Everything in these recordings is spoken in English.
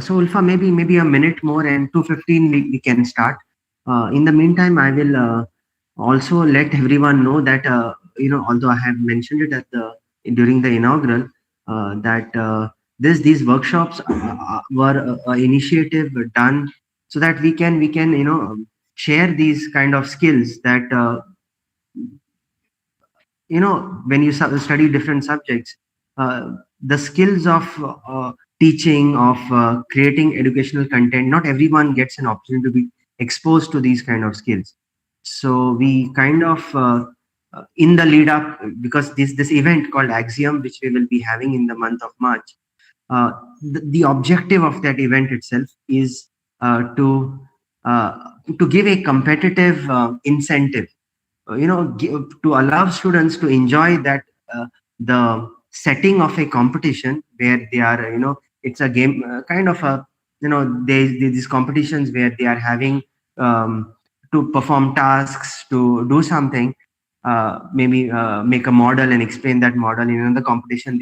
So Ulfa, maybe a minute more, and 2:15 we can start. In the meantime, I will also let everyone know that although I have mentioned it during the inaugural, that these workshops were a initiative done so that we can share these kind of skills that when you study different subjects, the skills of teaching, of creating educational content, not everyone gets an opportunity to be exposed to these kind of skills. So we kind of in the lead up, because this event called Axiom, which we will be having in the month of March, uh, the objective of that event itself is uh, to give a competitive incentive, to allow students to enjoy that, the setting of a competition where they are, it's a game, kind of a, there's these competitions where they are having to perform tasks, to do something, maybe make a model and explain that model. In another competition,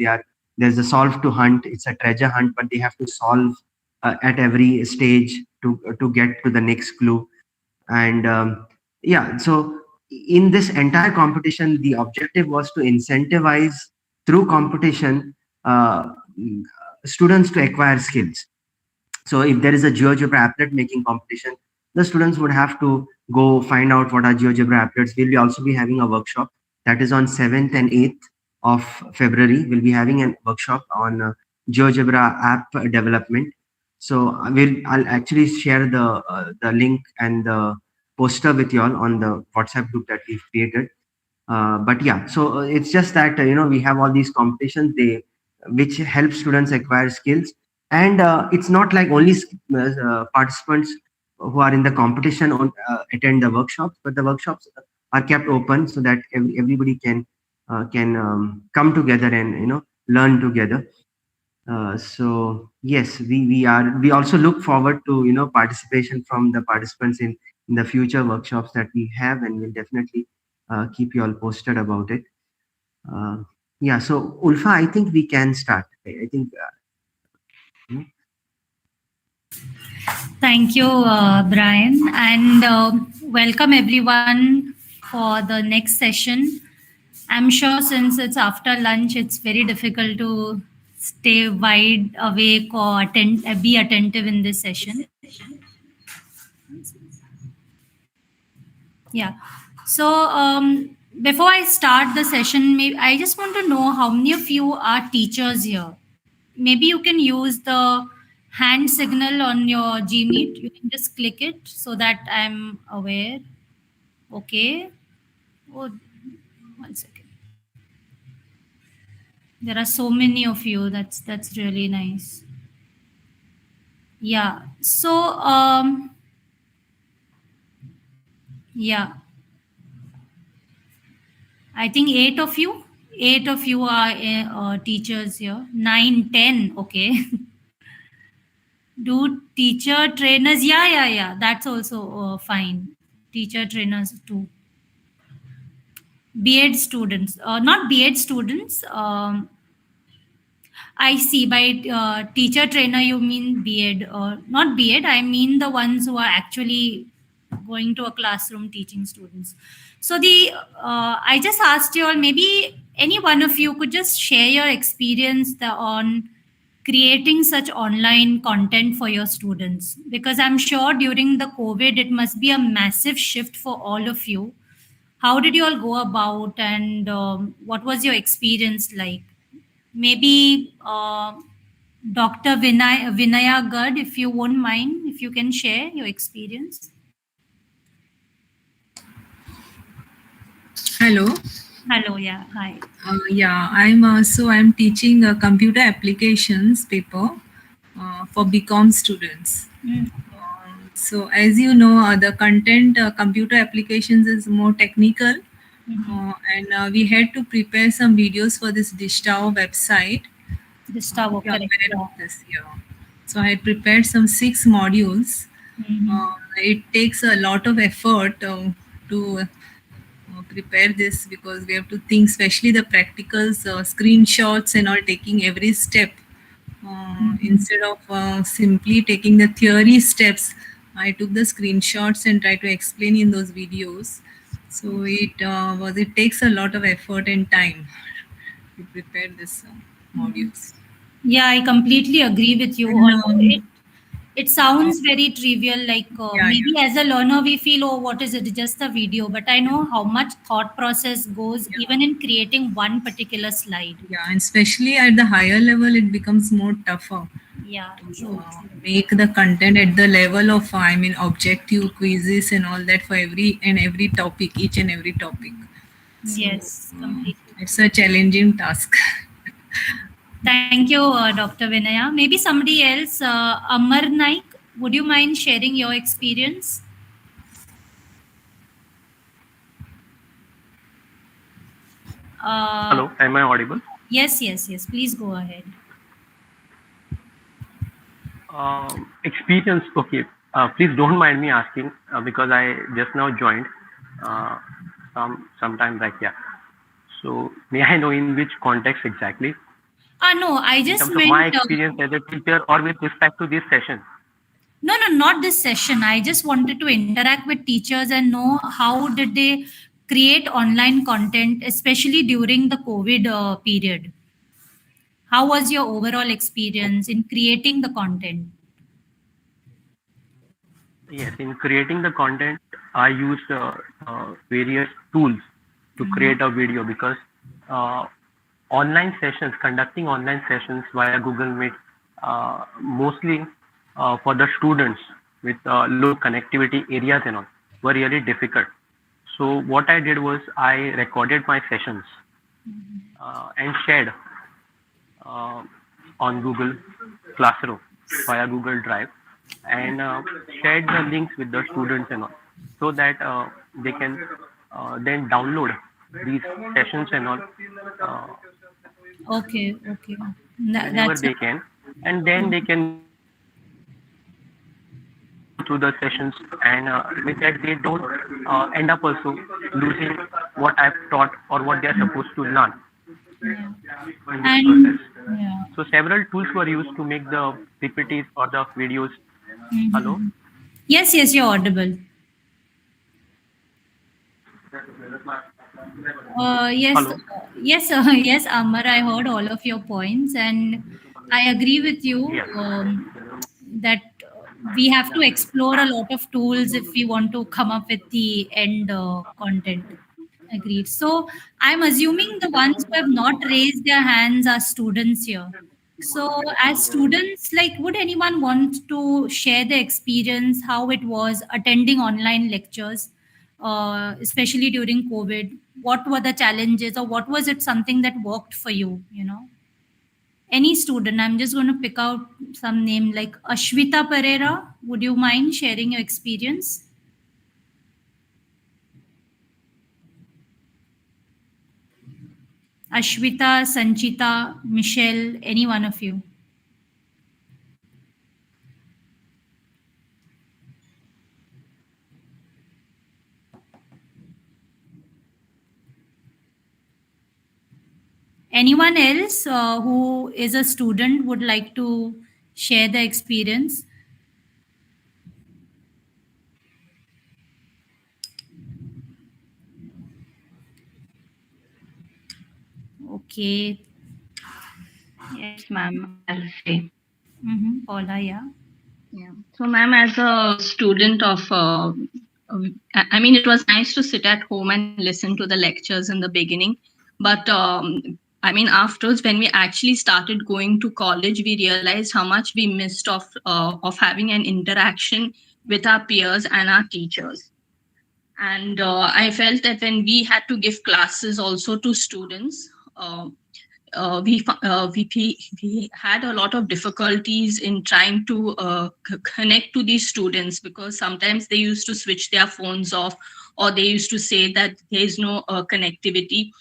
there's a solve to hunt, it's a treasure hunt, but they have to solve at every stage to get to the next clue. And yeah, so in this entire competition, the objective was to incentivize through competition, uh, students to acquire skills. So if there is a GeoGebra applet making competition, the students would have to go find out what are GeoGebra applets. We'll be also be having a workshop that is on 7th and 8th of February. We'll be having a workshop on GeoGebra app development. So I'll actually share the link and the poster with you all on the WhatsApp group that we've created. But yeah, so it's just that we have all these competitions, which help students acquire skills. And it's not like only participants who are in the competition attend the workshops, but the workshops are kept open so that everybody can come together and learn together. So yes, we also look forward to participation from the participants in the future workshops that we have, and we'll definitely keep you all posted about it. uh, yeah, so Ulfa, I think we can start. I think Thank you, Brian, and welcome everyone for the next session. I'm sure since it's after lunch, it's very difficult to stay wide awake or be attentive in this session. Yeah. So before I start the session, I just want to know how many of you are teachers here. Maybe you can use the hand signal on your Gmeet. You can just click it so that I'm aware. Okay. Oh, 1 second. There are so many of you. That's really nice. Yeah. So yeah, I think 8 of you. 8 of you are teachers here. 9, 10. Okay. Do teacher trainers? Yeah. That's also fine. Teacher trainers too. B.Ed students, not B.Ed students. I see. By teacher trainer, you mean B.Ed, not B.Ed. I mean the ones who are actually going to a classroom teaching students. So I just asked you all, maybe any one of you could just share your experience on creating such online content for your students, because I'm sure during the COVID it must be a massive shift for all of you. How did you all go about, and what was your experience like? Maybe Dr. Vinaya Gad, if you won't mind, if you can share your experience. Hello. Hello, yeah, hi. Yeah, I'm teaching a computer applications paper for BCom students. So as you know, the content computer applications is more technical, and we had to prepare some videos for this Dishtao website. Dishtao, Yeah, correct. aware of this, yeah. So I had prepared some 6 modules. It takes a lot of effort to prepare this, because we have to think, especially the practicals, screenshots and all, taking every step Instead of simply taking the theory steps, I took the screenshots and tried to explain in those videos. So it takes a lot of effort and time to prepare this modules. Yeah, I completely agree with you. And, Although it sounds very trivial, like yeah, maybe as a learner we feel, oh, what is it? It's just a video. But I know how much thought process goes even in creating one particular slide. yeah, and especially at the higher level, it becomes more tougher Yeah, to true. make the content at the level of, I mean, objective quizzes and all that for every topic, each and every topic. So, Yes, completely. it's a challenging task. Thank you, Dr. Vinaya. Maybe somebody else, Amar Naik, would you mind sharing your experience? Hello, am I audible? Yes, yes, yes. Please go ahead. Experience, okay. Please don't mind me asking because I just now joined uh, sometime back. Yeah. So may I know in which context exactly? No, I In just terms of meant. my experience as a teacher or with respect to this session? No, no, not this session. I just wanted to interact with teachers and know how did they create online content, especially during the COVID period. How was your overall experience in creating the content? Yes, in creating the content, I used various tools to create a video because uh, conducting online sessions via Google Meet, mostly for the students with low connectivity areas and all, were really difficult. So what I did was I recorded my sessions and shared uh, on Google Classroom via Google Drive and shared the links with the students and all so that they can then download these sessions and all uh, Okay, okay. whenever That's they can, and then they can go through the sessions and with that they don't end up also losing what I've taught or what they're supposed to learn yeah. in this And process. yeah. So several tools were used to make the PPTs or the videos. Hello? Mhm. Yes, yes, you're audible. Yes, Hello? yes, yes, Amar. I heard all of your points, and I agree with you Yes. that we have to explore a lot of tools if we want to come up with the end content. Agreed. So I'm assuming the ones who have not raised their hands are students here. So as students, like, would anyone want to share the experience, how it was attending online lectures, especially during COVID? What were the challenges, or what was it something that worked for you? Any student. I'm just going to pick out some name like Ashwita Pereira. Would you mind sharing your experience? Ashwita, Sanchita, Michelle, any one of you. Anyone else who is a student would like to share the experience? Okay. Yes, ma'am, I'll say. Paula, yeah. Yeah. So, ma'am, as a student of, I mean, it was nice to sit at home and listen to the lectures in the beginning. But I mean, afterwards, when we actually started going to college, we realized how much we missed of having an interaction with our peers and our teachers. And I felt that when we had to give classes also to students, we had a lot of difficulties in trying to connect to these students because sometimes they used to switch their phones off or they used to say that there is no connectivity.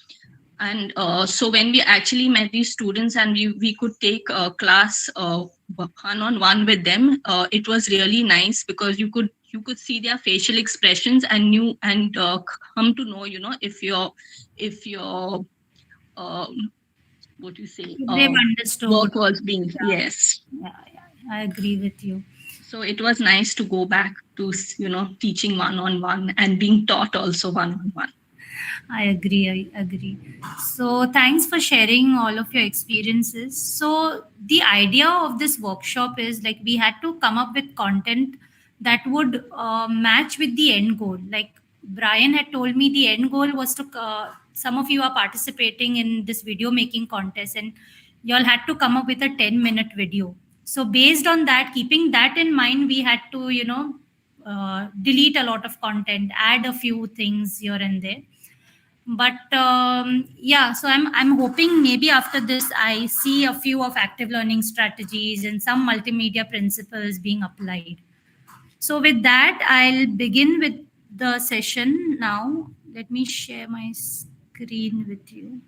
And so when we actually met these students and we could take a class one-on-one with them, it was really nice because you could see their facial expressions and come to know, if you're uh, what you say, They've understood. work was being, yes. Yeah, I agree with you. So it was nice to go back to, teaching one-on-one and being taught also one-on-one. I agree. So thanks for sharing all of your experiences. So the idea of this workshop is like we had to come up with content that would match with the end goal. Like Brian had told me, the end goal was to, some of you are participating in this video making contest and you all had to come up with a 10-minute video. So based on that, keeping that in mind, we had to, delete a lot of content, add a few things here and there. But yeah, so I'm hoping maybe after this I see a few of active learning strategies and some multimedia principles being applied. So with that, I'll begin with the session now. Let me share my screen with you.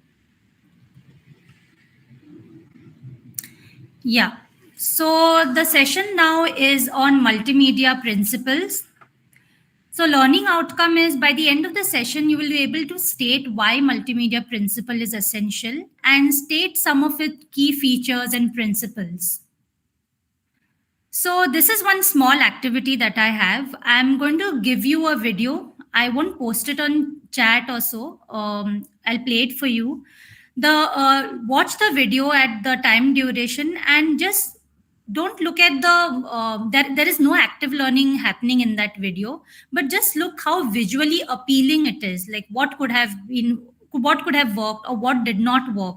Yeah, so the session now is on multimedia principles. So learning outcome is, by the end of the session, you will be able to state why multimedia principle is essential and state some of its key features and principles. So this is one small activity that I have. I'm going to give you a video. I won't post it on chat or so. I'll play it for you. Watch the video at the time duration and just don't look at there is no active learning happening in that video, but just look how visually appealing it is, like what could have worked or what did not work.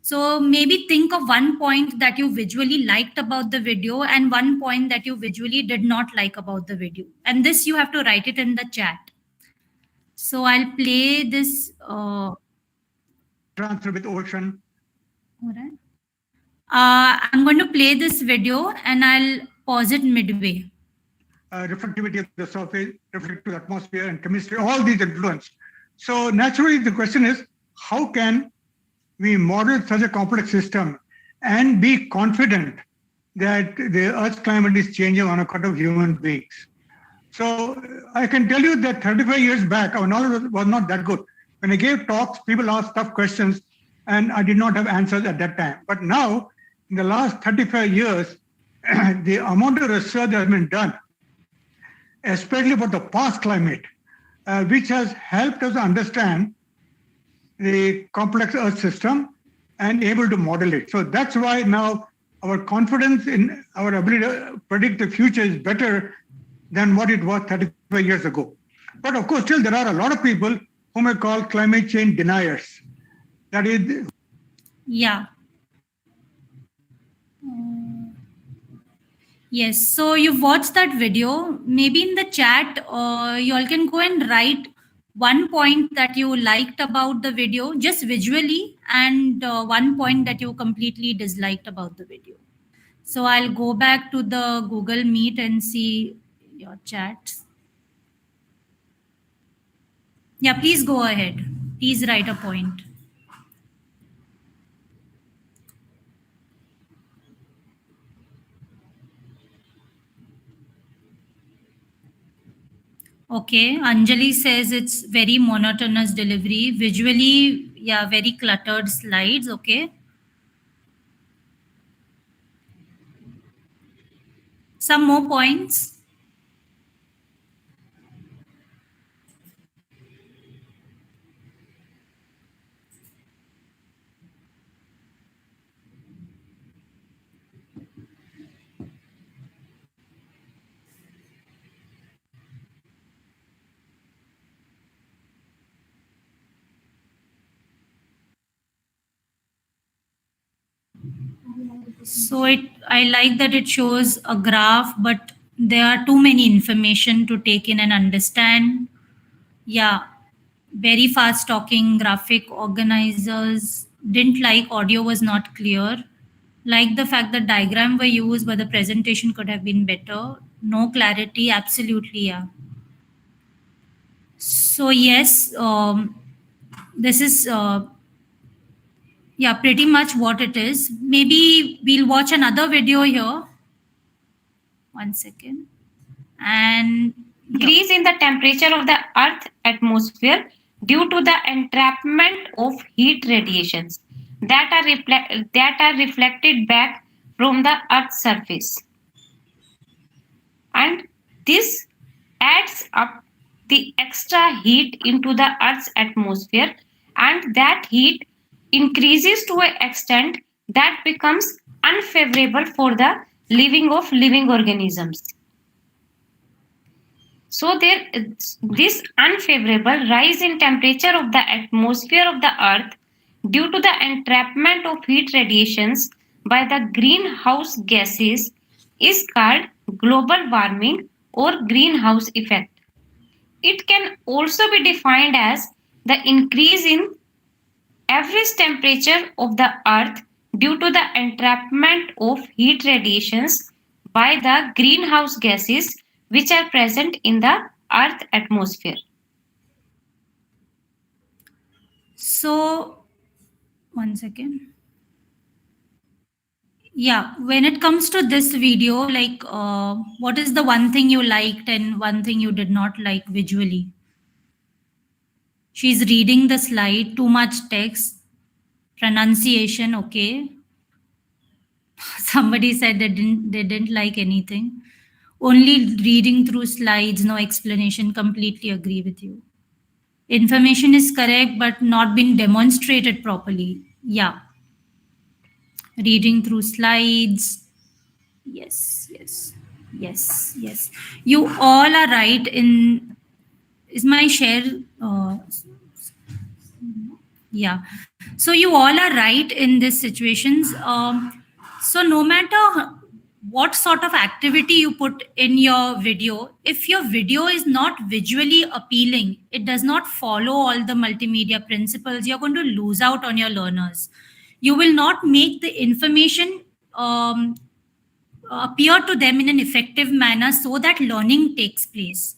So maybe think of one point that you visually liked about the video and one point that you visually did not like about the video, and this you have to write it in the chat. So I'll play this transfer with ocean. All right. I'm going to play this video and I'll pause it midway. Reflectivity of the surface, reflective atmosphere, and chemistry, all these influence. So naturally, the question is, how can we model such a complex system and be confident that the Earth's climate is changing on account of human beings? So I can tell you that 35 years back, our knowledge was not that good. When I gave talks, people asked tough questions, and I did not have answers at that time. But now, in the last 35 years, the amount of research that has been done, especially about the past climate, which has helped us understand the complex Earth system and able to model it. So that's why now our confidence in our ability to predict the future is better than what it was 35 years ago. But of course, still there are a lot of people whom I call climate change deniers. That is... Yeah. Yes, so you've watched that video. Maybe in the chat, you all can go and write one point that you liked about the video, just visually, and one point that you completely disliked about the video. So I'll go back to the Google Meet and see your chats. Yeah, please go ahead. Please write a point. Okay, Anjali says it's very monotonous delivery. Visually, yeah, very cluttered slides. Okay. Some more points. So I like that it shows a graph, but there are too many information to take in and understand. Yeah, very fast talking graphic organizers. Didn't like audio was not clear. Like the fact that diagram were used, but the presentation could have been better. No clarity, absolutely, yeah. So yes, this is yeah, pretty much what it is. Maybe we'll watch another video here. One second. And increase in the temperature of the Earth atmosphere due to the entrapment of heat radiations. that are reflected back from the Earth's surface. And this adds up the extra heat into the Earth's atmosphere, and that heat increases to an extent that becomes unfavorable for the living organisms. So this unfavorable rise in temperature of the atmosphere of the Earth due to the entrapment of heat radiations by the greenhouse gases is called global warming or greenhouse effect. It can also be defined as the increase in average temperature of the Earth due to the entrapment of heat radiations by the greenhouse gases which are present in the Earth atmosphere. So, one second. Yeah, when it comes to this video, like, what is the one thing you liked and one thing you did not like visually? She's reading the slide, too much text, pronunciation, okay. Somebody said they didn't like anything. Only reading through slides, no explanation, completely agree with you. Information is correct, but not been demonstrated properly. Yeah. Reading through slides. Yes. You all are right in, is my share, yeah. So you all are right in these situations. So no matter what sort of activity you put in your video, if your video is not visually appealing, it does not follow all the multimedia principles, you're going to lose out on your learners. You will not make the information appear to them in an effective manner so that learning takes place.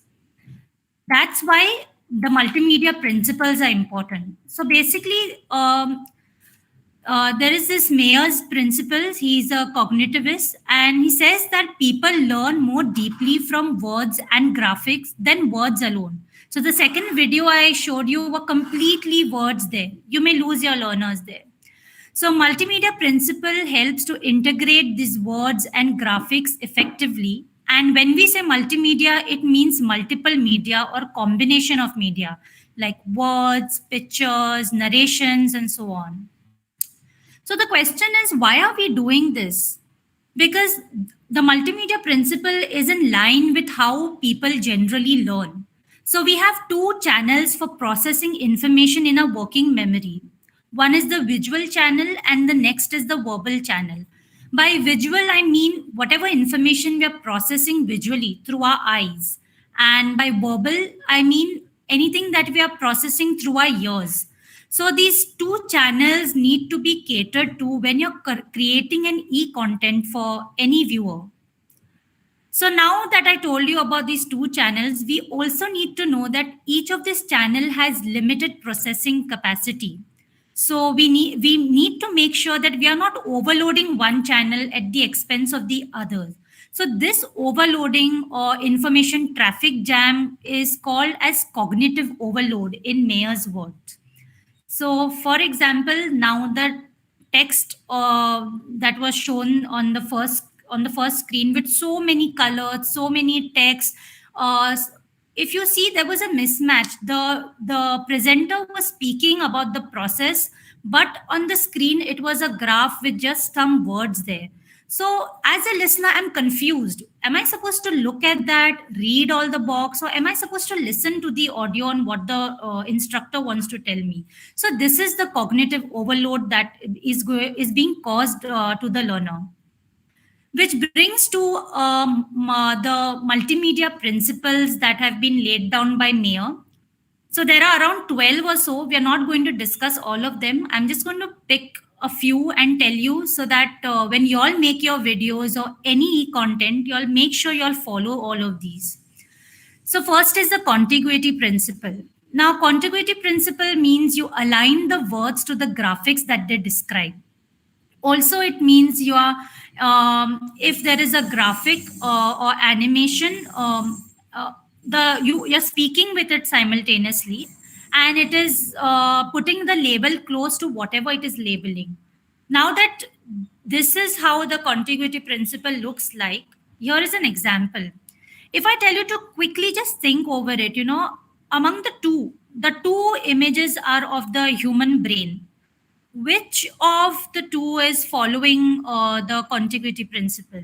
That's why the multimedia principles are important. So basically, there is this Mayer's principles. He's a cognitivist, and he says that people learn more deeply from words and graphics than words alone. So the second video I showed you were completely words there. You may lose your learners there. So multimedia principle helps to integrate these words and graphics effectively. And when we say multimedia, it means multiple media or combination of media like words, pictures, narrations, and so on. So the question is, why are we doing this? Because the multimedia principle is in line with how people generally learn. So we have two channels for processing information in a working memory. One is the visual channel and the next is the verbal channel. By visual, I mean whatever information we are processing visually through our eyes. And by verbal, I mean anything that we are processing through our ears. So these two channels need to be catered to when you're creating an e-content for any viewer. So now that I told you about these two channels, we also need to know that each of this channel has limited processing capacity. So we need to make sure that we are not overloading one channel at the expense of the others. So this overloading or information traffic jam is called as cognitive overload in Mayer's words. So for example, now the text that was shown on the first screen with so many colors, so many texts, if you see, there was a mismatch. The presenter was speaking about the process, but on the screen, it was a graph with just some words there. So as a listener, I'm confused. Am I supposed to look at that, read all the box, or am I supposed to listen to the audio on what the instructor wants to tell me? So this is the cognitive overload that is being caused to the learner. Which brings to the multimedia principles that have been laid down by Mayer. So there are around 12 or so. We are not going to discuss all of them. I'm just going to pick a few and tell you so that when you all make your videos or any content, you all make sure you all follow all of these. So first is the contiguity principle. Now, contiguity principle means you align the words to the graphics that they describe. Also, it means you are, if there is a graphic or animation, you're speaking with it simultaneously. and it is putting the label close to whatever it is labeling. Now that this is how the contiguity principle looks like, here is an example. If I tell you to quickly just think over it, among the two images are of the human brain. Which of the two is following the contiguity principle?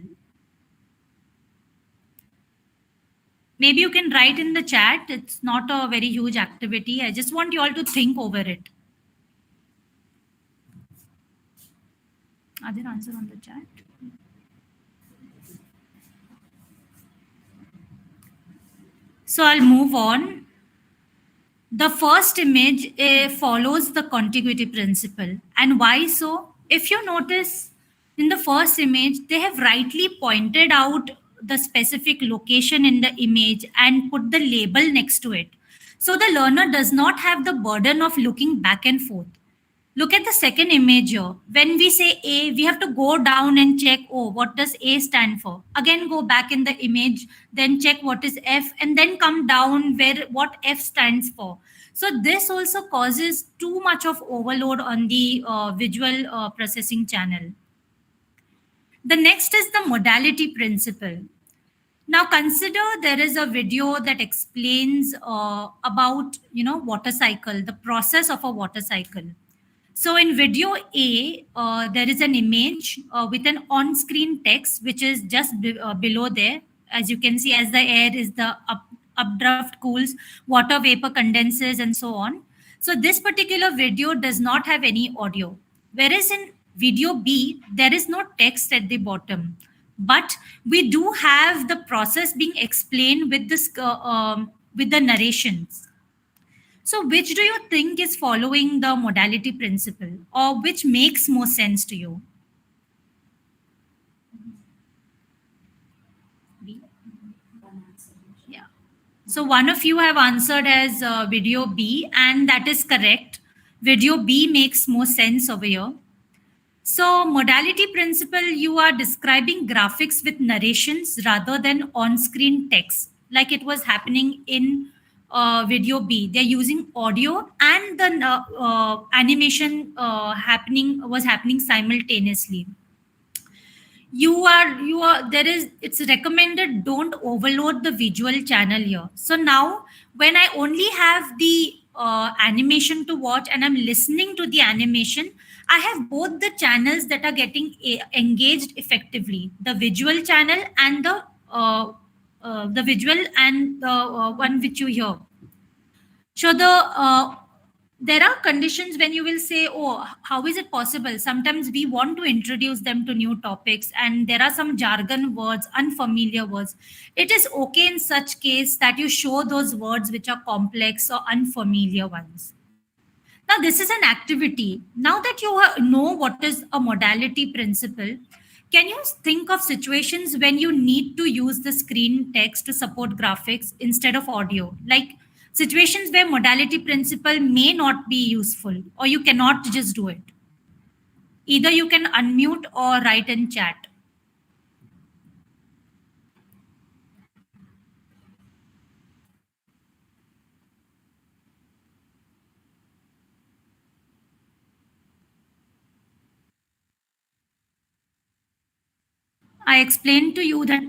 Maybe you can write in the chat. It's not a very huge activity. I just want you all to think over it. Are there answers on the chat? So I'll move on. The first image follows the contiguity principle. And why so? If you notice in the first image, they have rightly pointed out the specific location in the image and put the label next to it. So the learner does not have the burden of looking back and forth. Look at the second image here. When we say A, we have to go down and check, oh, what does A stand for? Again, go back in the image, then check what is F, and then come down where what F stands for. So this also causes too much of overload on the visual processing channel. The next is the modality principle. Now consider there is a video that explains about, water cycle, the process of a water cycle. So in video A, there is an image with an on-screen text, which is just below there. As you can see, as the air is the updraft cools, water vapor condenses, and so on. So this particular video does not have any audio. Whereas in video B, there is no text at the bottom. But we do have the process being explained with this with the narrations. So which do you think is following the modality principle, or which makes more sense to you? B? Yeah. So one of you have answered as video B, and that is correct. Video B makes more sense over here. So modality principle, you are describing graphics with narrations rather than on-screen text, like it was happening in video B. They're using audio and the animation was happening simultaneously. It's recommended don't overload the visual channel here. So now when I only have the animation to watch and I'm listening to the animation, I have both the channels that are getting engaged effectively, the visual channel and the visual and the one which you hear. So there are conditions when you will say, oh, how is it possible? Sometimes we want to introduce them to new topics and there are some jargon words, unfamiliar words. It is okay in such case that you show those words which are complex or unfamiliar ones. Now, this is an activity. Now that you know what is a modality principle, can you think of situations when you need to use the screen text to support graphics instead of audio? Like situations where modality principle may not be useful, or you cannot just do it. Either you can unmute or write in chat. I explained to you that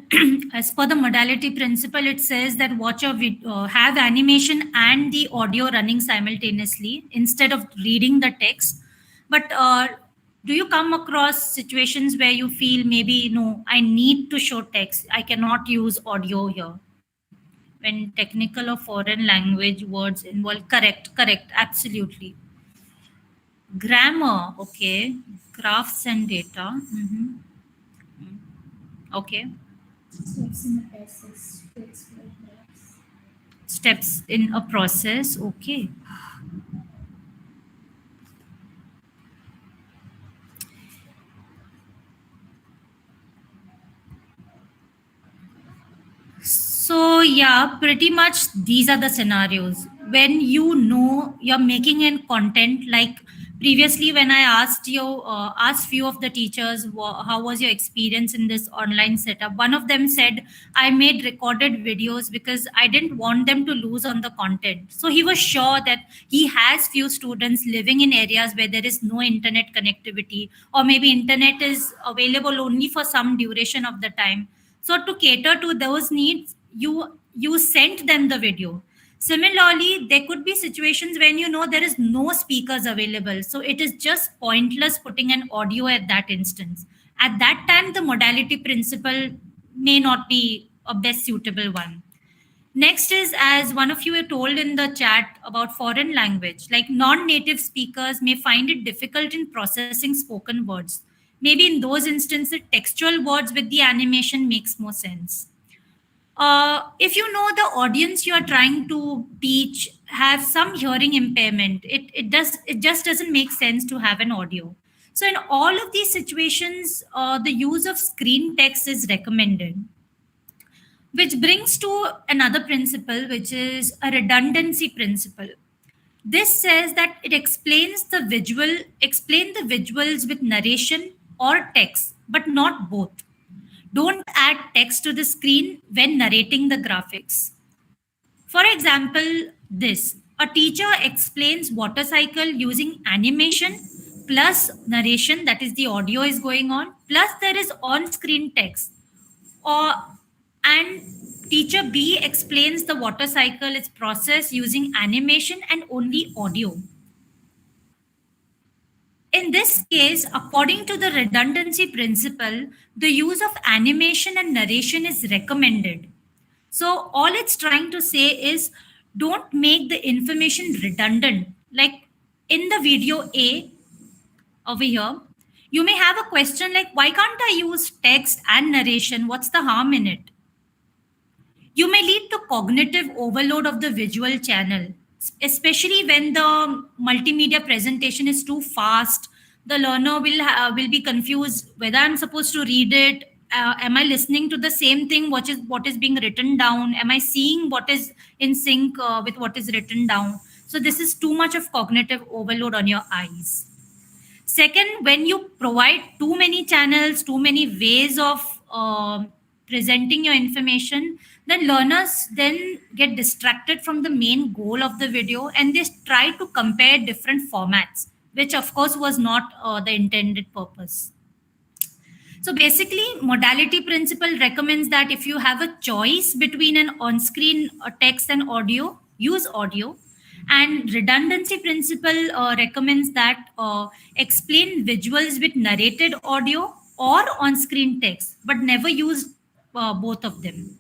as per the modality principle, it says that watch a video, have animation and the audio running simultaneously instead of reading the text. But do you come across situations where you feel maybe, no, I need to show text. I cannot use audio here. When technical or foreign language words involved, correct, absolutely. Grammar, okay. Graphs and data. Okay. Steps in a process. Okay. So yeah, pretty much these are the scenarios when you know you're making a content like Previously, when I asked few of the teachers how was your experience in this online setup, one of them said, I made recorded videos because I didn't want them to lose on the content. So he was sure that he has few students living in areas where there is no internet connectivity, or maybe internet is available only for some duration of the time. So to cater to those needs, you sent them the video. Similarly, there could be situations when there is no speakers available. So it is just pointless putting an audio at that instance. At that time, the modality principle may not be a best suitable one. Next is, as one of you had told in the chat about foreign language, like non-native speakers may find it difficult in processing spoken words. Maybe in those instances, textual words with the animation makes more sense. If the audience you are trying to teach have some hearing impairment, it just doesn't make sense to have an audio. So in all of these situations, the use of screen text is recommended, which brings to another principle, which is a redundancy principle. This says that it explain the visuals with narration or text, but not both. Don't add text to the screen when narrating the graphics. For example, a teacher explains water cycle using animation plus narration, that is the audio is going on, plus there is on-screen text. And teacher B explains the water cycle, its process using animation and only audio. In this case, according to the redundancy principle, the use of animation and narration is recommended. So all it's trying to say is, don't make the information redundant. Like in the video A over here, you may have a question like, why can't I use text and narration? What's the harm in it? You may lead to cognitive overload of the visual channel, especially when the multimedia presentation is too fast. The learner will be confused whether I'm supposed to read it. Am I listening to the same thing what is being written down? Am I seeing what is in sync with what is written down? So this is too much of cognitive overload on your eyes. Second, when you provide too many channels, too many ways of presenting your information, then learners then get distracted from the main goal of the video, and they try to compare different formats, which of course was not the intended purpose. So basically, modality principle recommends that if you have a choice between an on-screen text and audio, use audio. And redundancy principle recommends that explain visuals with narrated audio or on-screen text, but never use both of them.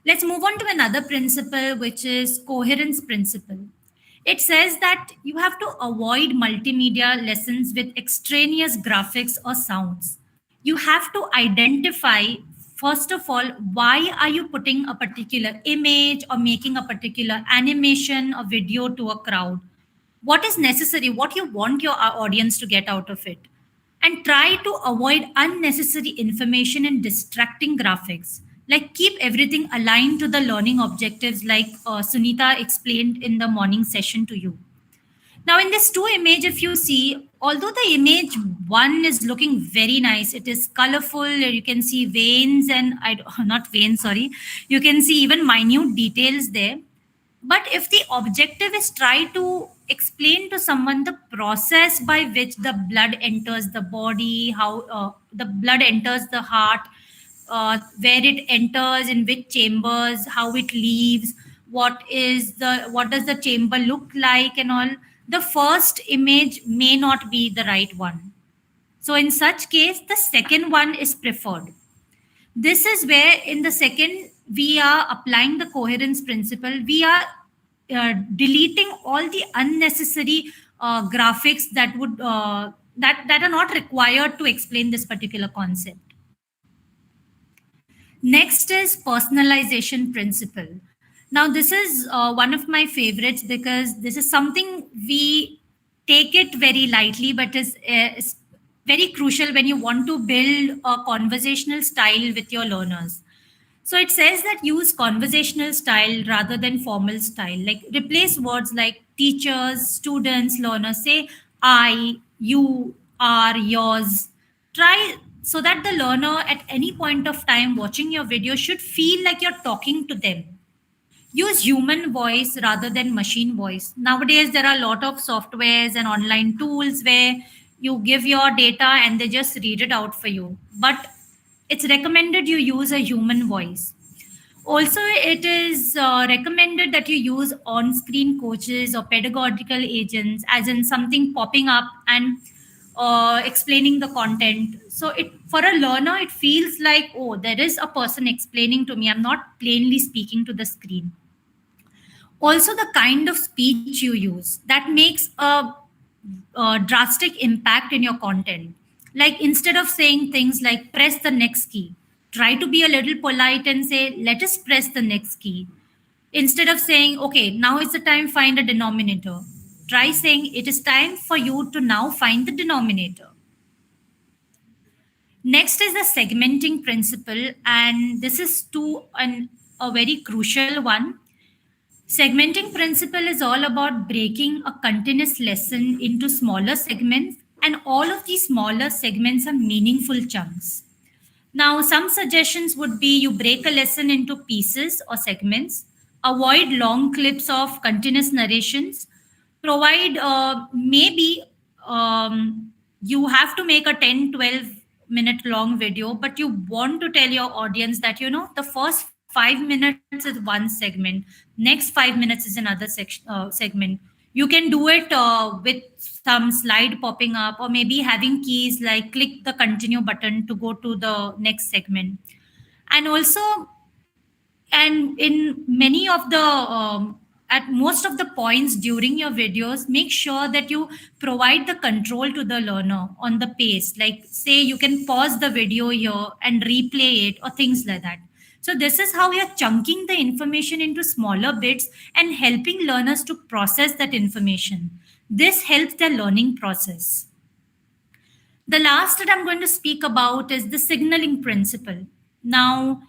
Let's move on to another principle, which is coherence principle. It says that you have to avoid multimedia lessons with extraneous graphics or sounds. You have to identify, first of all, why are you putting a particular image or making a particular animation or video to a crowd? What is necessary? What you want your audience to get out of it? And try to avoid unnecessary information and distracting graphics. Like keep everything aligned to the learning objectives, like Sunita explained in the morning session to you. Now in this 2 image, if you see, although the image 1 is looking very nice, it is colorful, you can see veins and you can see even minute details there. But if the objective is try to explain to someone the process by which the blood enters the body, how the blood enters the heart, where it enters, in which chambers, how it leaves, what does the chamber look like and all, the first image may not be the right one. So in such case, the second one is preferred. This is where in the second, we are applying the coherence principle. We are deleting all the unnecessary graphics that would that are not required to explain this particular concept. Next is personalization principle. Now, this is one of my favorites because this is something we take it very lightly, but is very crucial when you want to build a conversational style with your learners. So it says that use conversational style rather than formal style. Like replace words like teachers, students, learners. Say I, you, are, yours. Try so that the learner at any point of time watching your video should feel like you're talking to them. Use human voice rather than machine voice. Nowadays there are a lot of softwares and online tools where you give your data and they just read it out for you, but it's recommended you use a human voice. Also, it is recommended that you use on screen coaches or pedagogical agents, as in something popping up and explaining the content. So, it for a learner, it feels like, oh, there is a person explaining to me. I'm not plainly speaking to the screen. Also, the kind of speech you use that makes a drastic impact in your content. Like instead of saying things like press the next key, try to be a little polite and say, let us press the next key. Instead of saying, okay, now is the time, find a denominator. Try saying, it is time for you to now find the denominator. Next is the segmenting principle, and this is a very crucial one. Segmenting principle is all about breaking a continuous lesson into smaller segments, and all of these smaller segments are meaningful chunks. Now, some suggestions would be you break a lesson into pieces or segments, avoid long clips of continuous narrations, provide maybe you have to make a 10-12 minute long video, but you want to tell your audience that, the first 5 minutes is one segment, next 5 minutes is another segment. You can do it with some slide popping up, or maybe having keys like click the continue button to go to the next segment. And also, and in many of the at most of the points during your videos, make sure that you provide the control to the learner on the pace. Like say you can pause the video here and replay it or things like that. So this is how you're chunking the information into smaller bits and helping learners to process that information. This helps their learning process. The last that I'm going to speak about is the signaling principle. Now,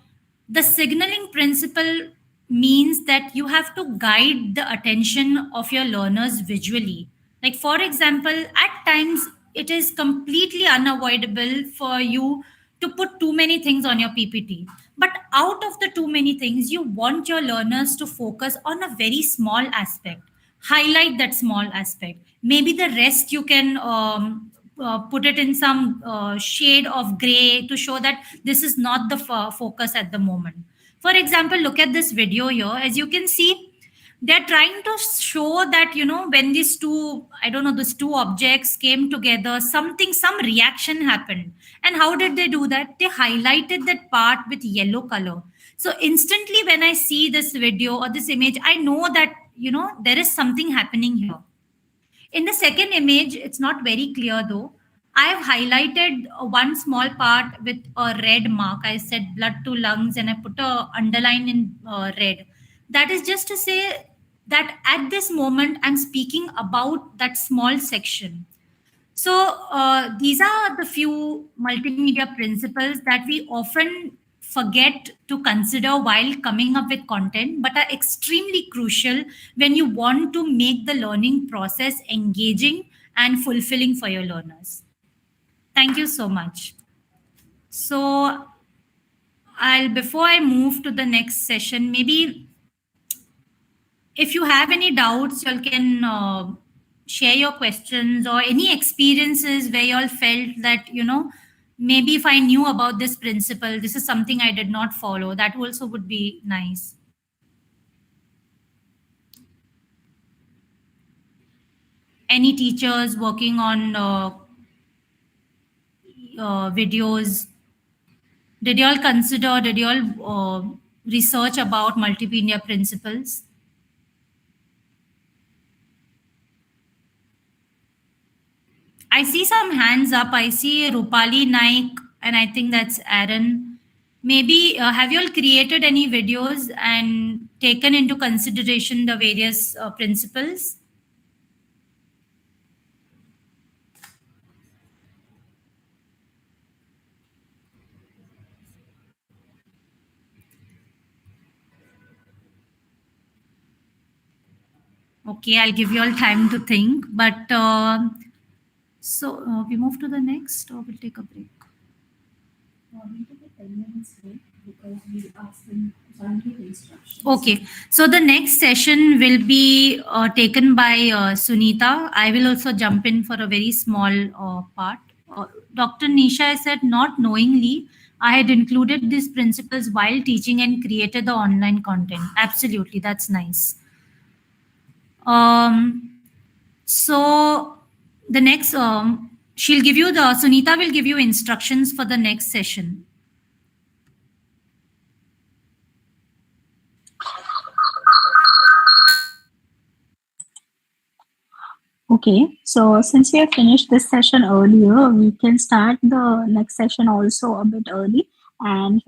the signaling principle means that you have to guide the attention of your learners visually. Like, for example, at times it is completely unavoidable for you to put too many things on your PPT. But out of the too many things, you want your learners to focus on a very small aspect. Highlight that small aspect. Maybe the rest you can put it in some shade of gray to show that this is not the focus at the moment. For example, look at this video here. As you can see, they're trying to show that, when these two, I don't know, these two objects came together, some reaction happened. And how did they do that? They highlighted that part with yellow color. So instantly when I see this video or this image, I know that, there is something happening here. In the second image, it's not very clear though. I have highlighted one small part with a red mark. I said blood to lungs and I put a underline in red. That is just to say that at this moment, I'm speaking about that small section. So these are the few multimedia principles that we often forget to consider while coming up with content, but are extremely crucial when you want to make the learning process engaging and fulfilling for your learners. Thank you so much. So before I move to the next session, maybe if you have any doubts, you all can share your questions or any experiences where you all felt that, maybe if I knew about this principle, this is something I did not follow. That also would be nice. Any teachers working on videos, did you all research about multimedia principles? I see some hands up. I see Rupali Naik, and I think that's Aaron. Maybe have you all created any videos and taken into consideration the various principles? Okay, I'll give you all time to think. But so we move to the next, or we'll take a break. Okay, so the next session will be taken by Sunita. I will also jump in for a very small part. Dr. Nisha said, not knowingly, I had included these principles while teaching and created the online content. Absolutely, that's nice. So the next, Sunita will give you instructions for the next session. Okay, so since we have finished this session earlier, we can start the next session also a bit early and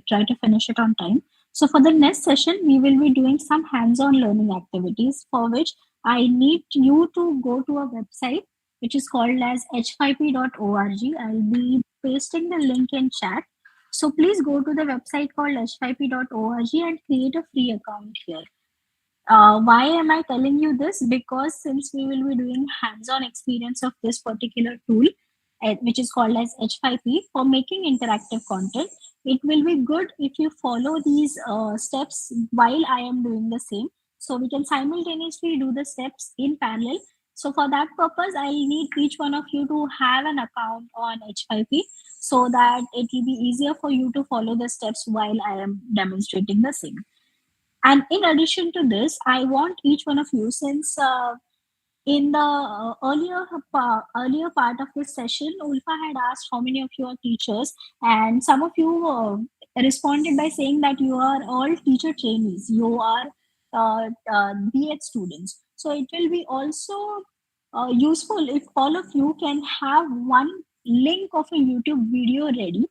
try to finish it on time. So for the next session, we will be doing some hands-on learning activities for which I need you to go to a website which is called as h5p.org. I'll be pasting the link in chat. So please go to the website called h5p.org and create a free account here. Why am I telling you this? Because since we will be doing hands-on experience of this particular tool, which is called as H5P, for making interactive content, it will be good if you follow these steps while I am doing the same. So we can simultaneously do the steps in parallel. So for that purpose, I need each one of you to have an account on H5P so that it will be easier for you to follow the steps while I am demonstrating the same. And in addition to this, I want each one of you, since in the earlier part of this session, Ulfa had asked how many of you are teachers, and some of you responded by saying that you are all teacher trainees. You are B.Ed students. So it will be also useful if all of you can have one link of a YouTube video ready.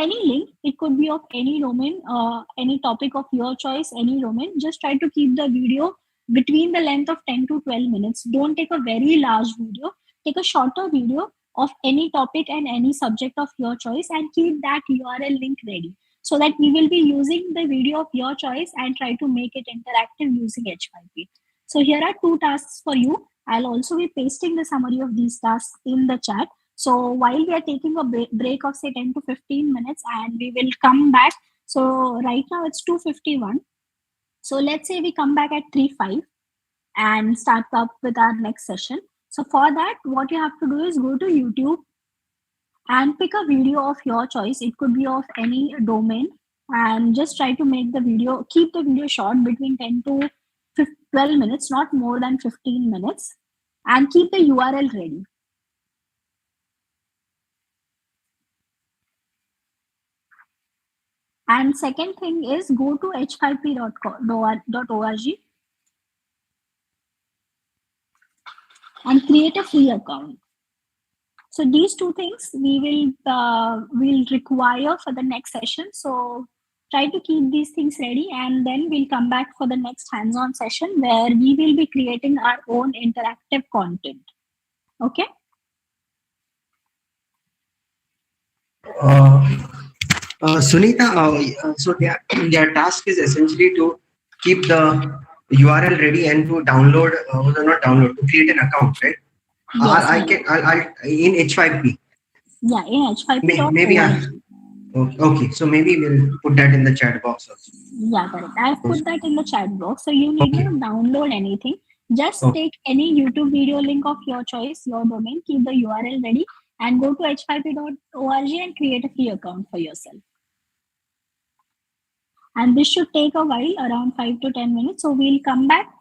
Any link, it could be of any domain, any topic of your choice, any domain. Just try to keep the video between the length of 10 to 12 minutes. Don't take a very large video. Take a shorter video of any topic and any subject of your choice and keep that URL link ready so that we will be using the video of your choice and try to make it interactive using H5P. So here are 2 tasks for you. I'll also be pasting the summary of these tasks in the chat. So while we are taking a break of say 10 to 15 minutes and we will come back. So right now it's 2:51. So let's say we come back at 3:05 and start up with our next session. So for that, what you have to do is go to YouTube and pick a video of your choice. It could be of any domain and just try to make the video, keep the video short between 10 to 12 minutes, not more than 15 minutes, and keep the URL ready. And second thing is go to h5p.org and create a free account. So these 2 things we will require for the next session. So try to keep these things ready and then we'll come back for the next hands-on session where we will be creating our own interactive content. Okay? Sunita, so their task is essentially to keep the URL ready and to download, to create an account, right? Yes, I'll in H5P. Yeah, in H5P. Maybe okay, so maybe we'll put that in the chat box also. Yeah, correct. I've put that in the chat box. So you need not download anything. Just take any YouTube video link of your choice, your domain, keep the URL ready and go to h5p.org and create a free account for yourself. And this should take a while, around 5 to 10 minutes. So we'll come back.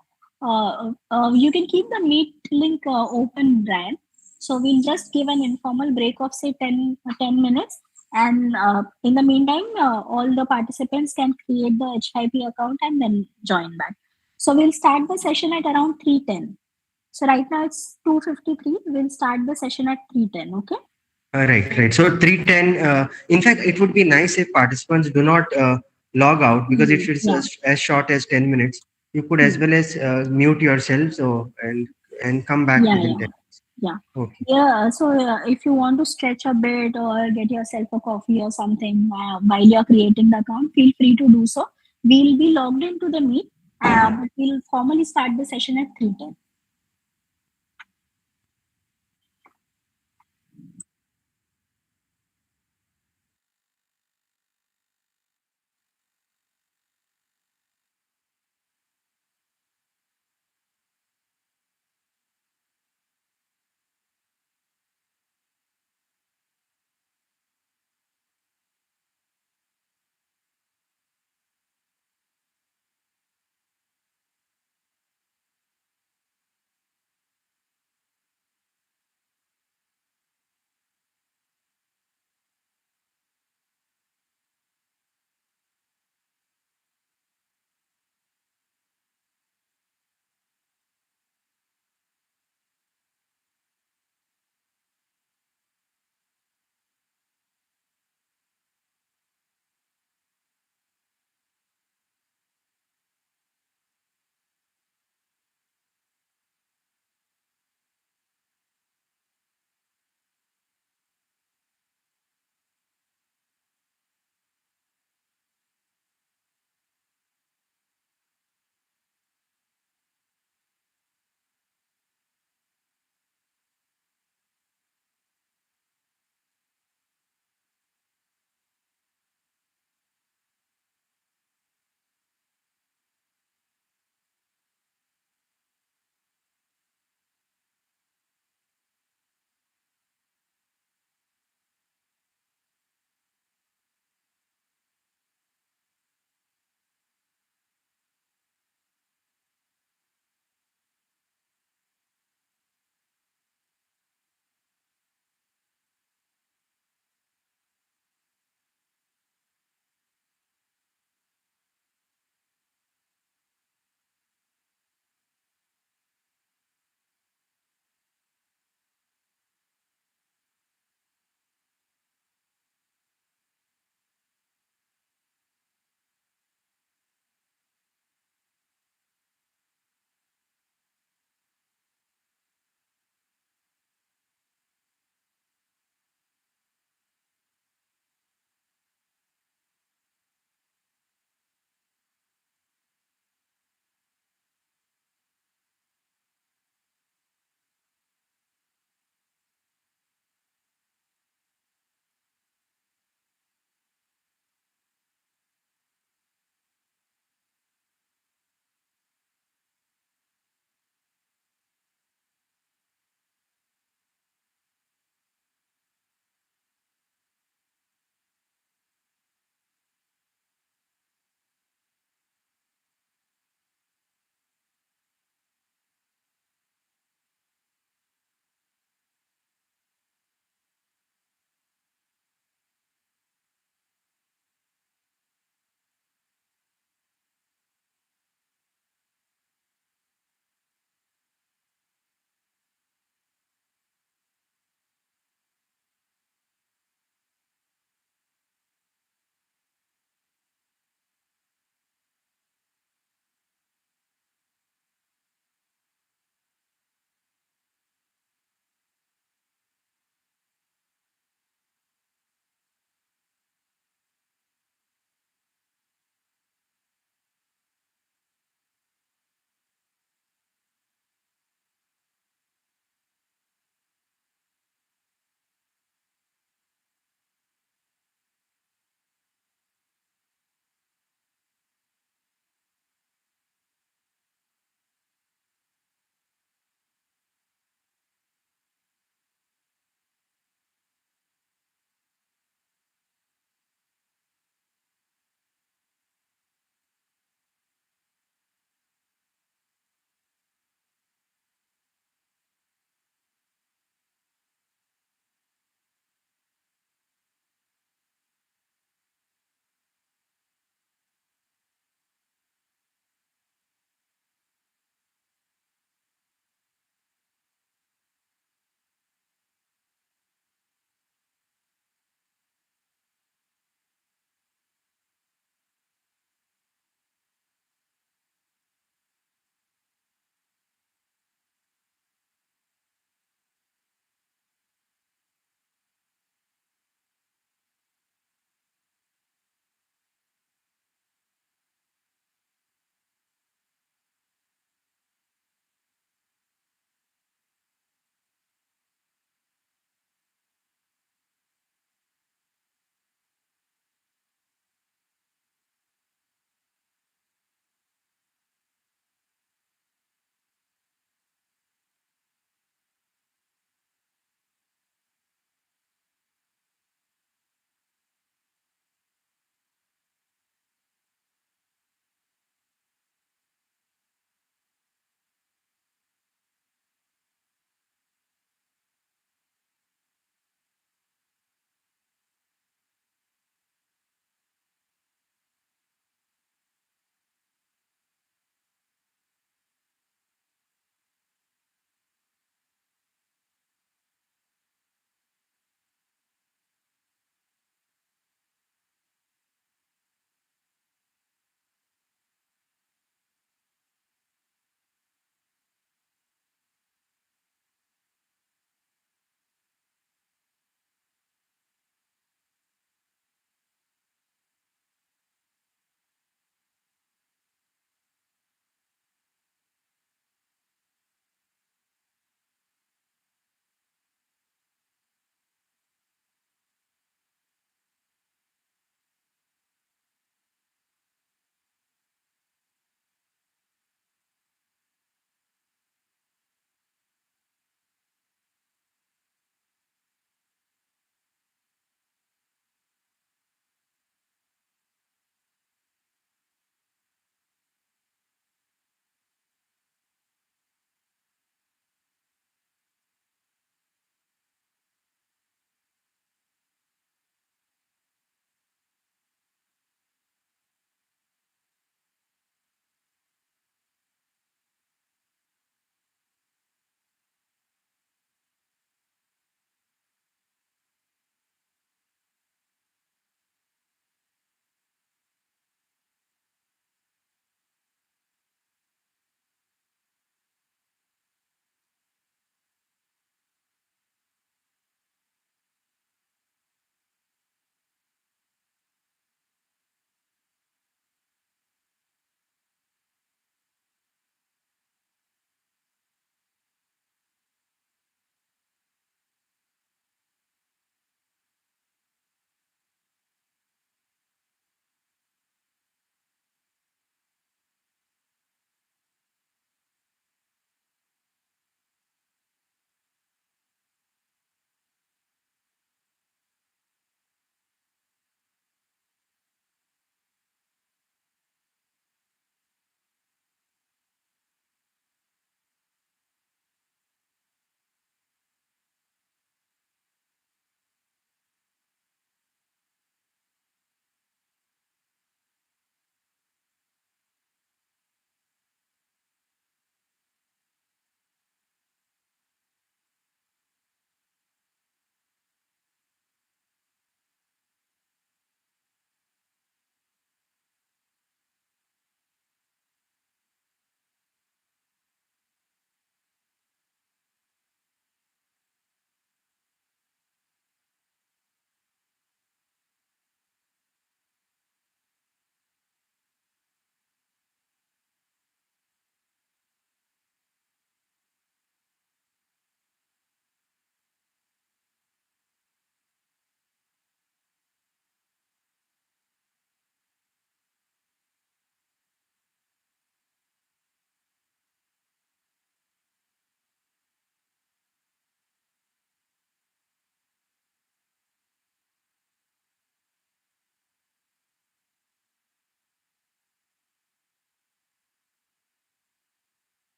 You can keep the Meet link open, Brian. So we'll just give an informal break of say 10 minutes. And in the meantime, all the participants can create the H5P account and then join back. So we'll start the session at around 3:10. So right now it's 2:53. We'll start the session at 3:10. Okay. Right. So 3:10. In fact, it would be nice if participants do not log out because it is as short as 10 minutes. You could as well as mute yourself and come back within 10 minutes. Yeah. Okay. Yeah. So if you want to stretch a bit or get yourself a coffee or something while you're creating the account, feel free to do so. We'll be logged into the Meet. But we'll formally start the session at 3:10.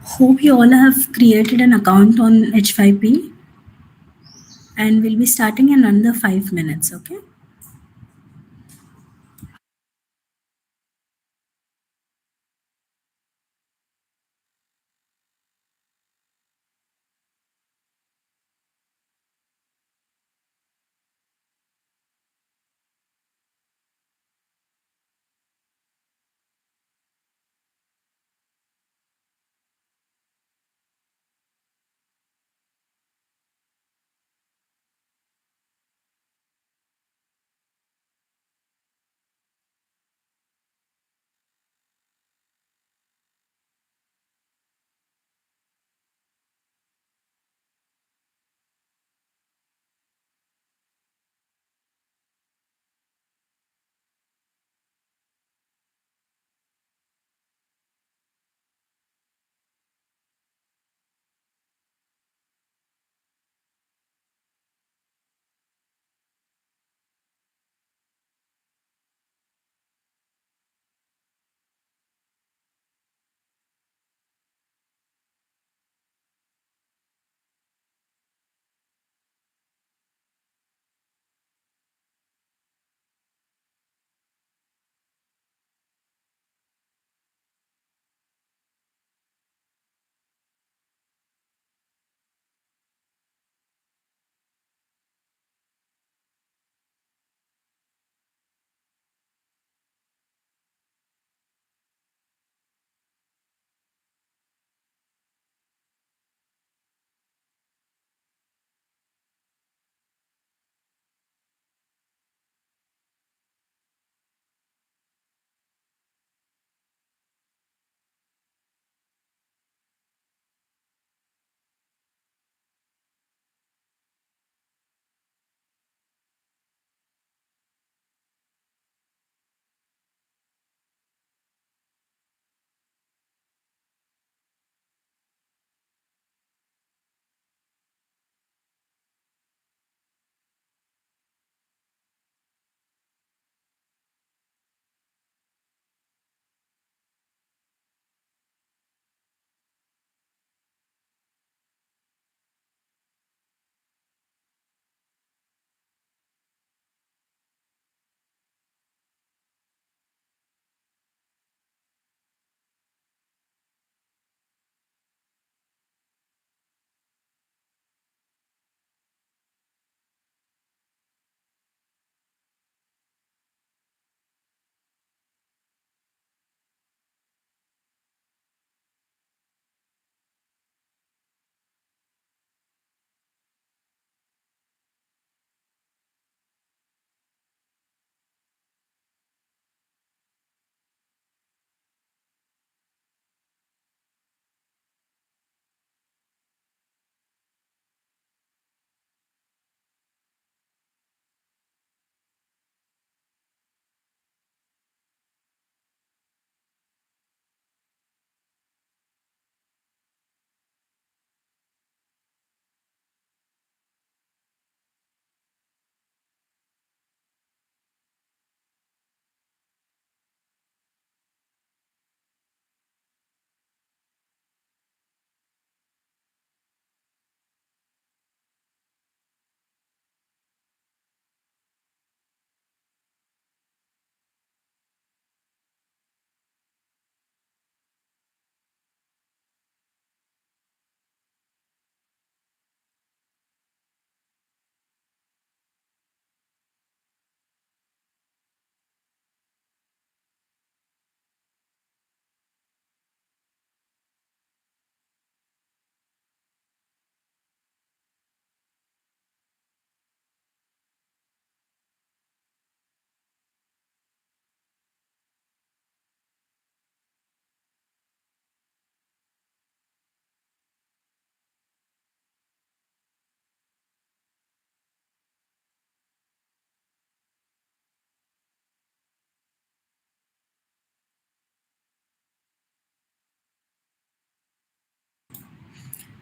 Hope you all have created an account on H5P, and we'll be starting in under 5 minutes, okay?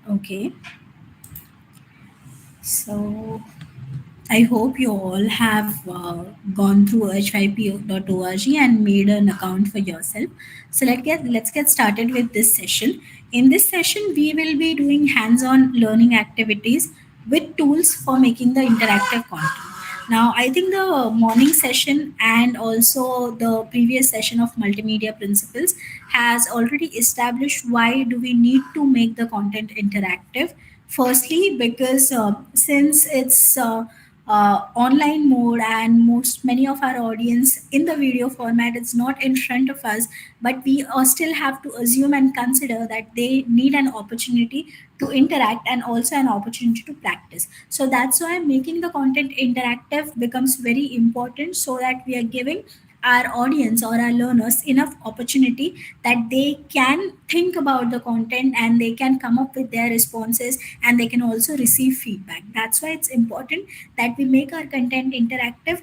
Okay. So I hope you all have gone through h5p.org and made an account for yourself. So let's get started with this session. In this session, we will be doing hands-on learning activities with tools for making the interactive content. Now, I think the morning session and also the previous session of multimedia principles has already established why do we need to make the content interactive. Firstly, because since it's online mode and many of our audience in the video format is not in front of us, but we still have to assume and consider that they need an opportunity to interact and also an opportunity to practice. So that's why making the content interactive becomes very important, so that we are giving our audience or our learners enough opportunity that they can think about the content and they can come up with their responses and they can also receive feedback. That's why it's important that we make our content interactive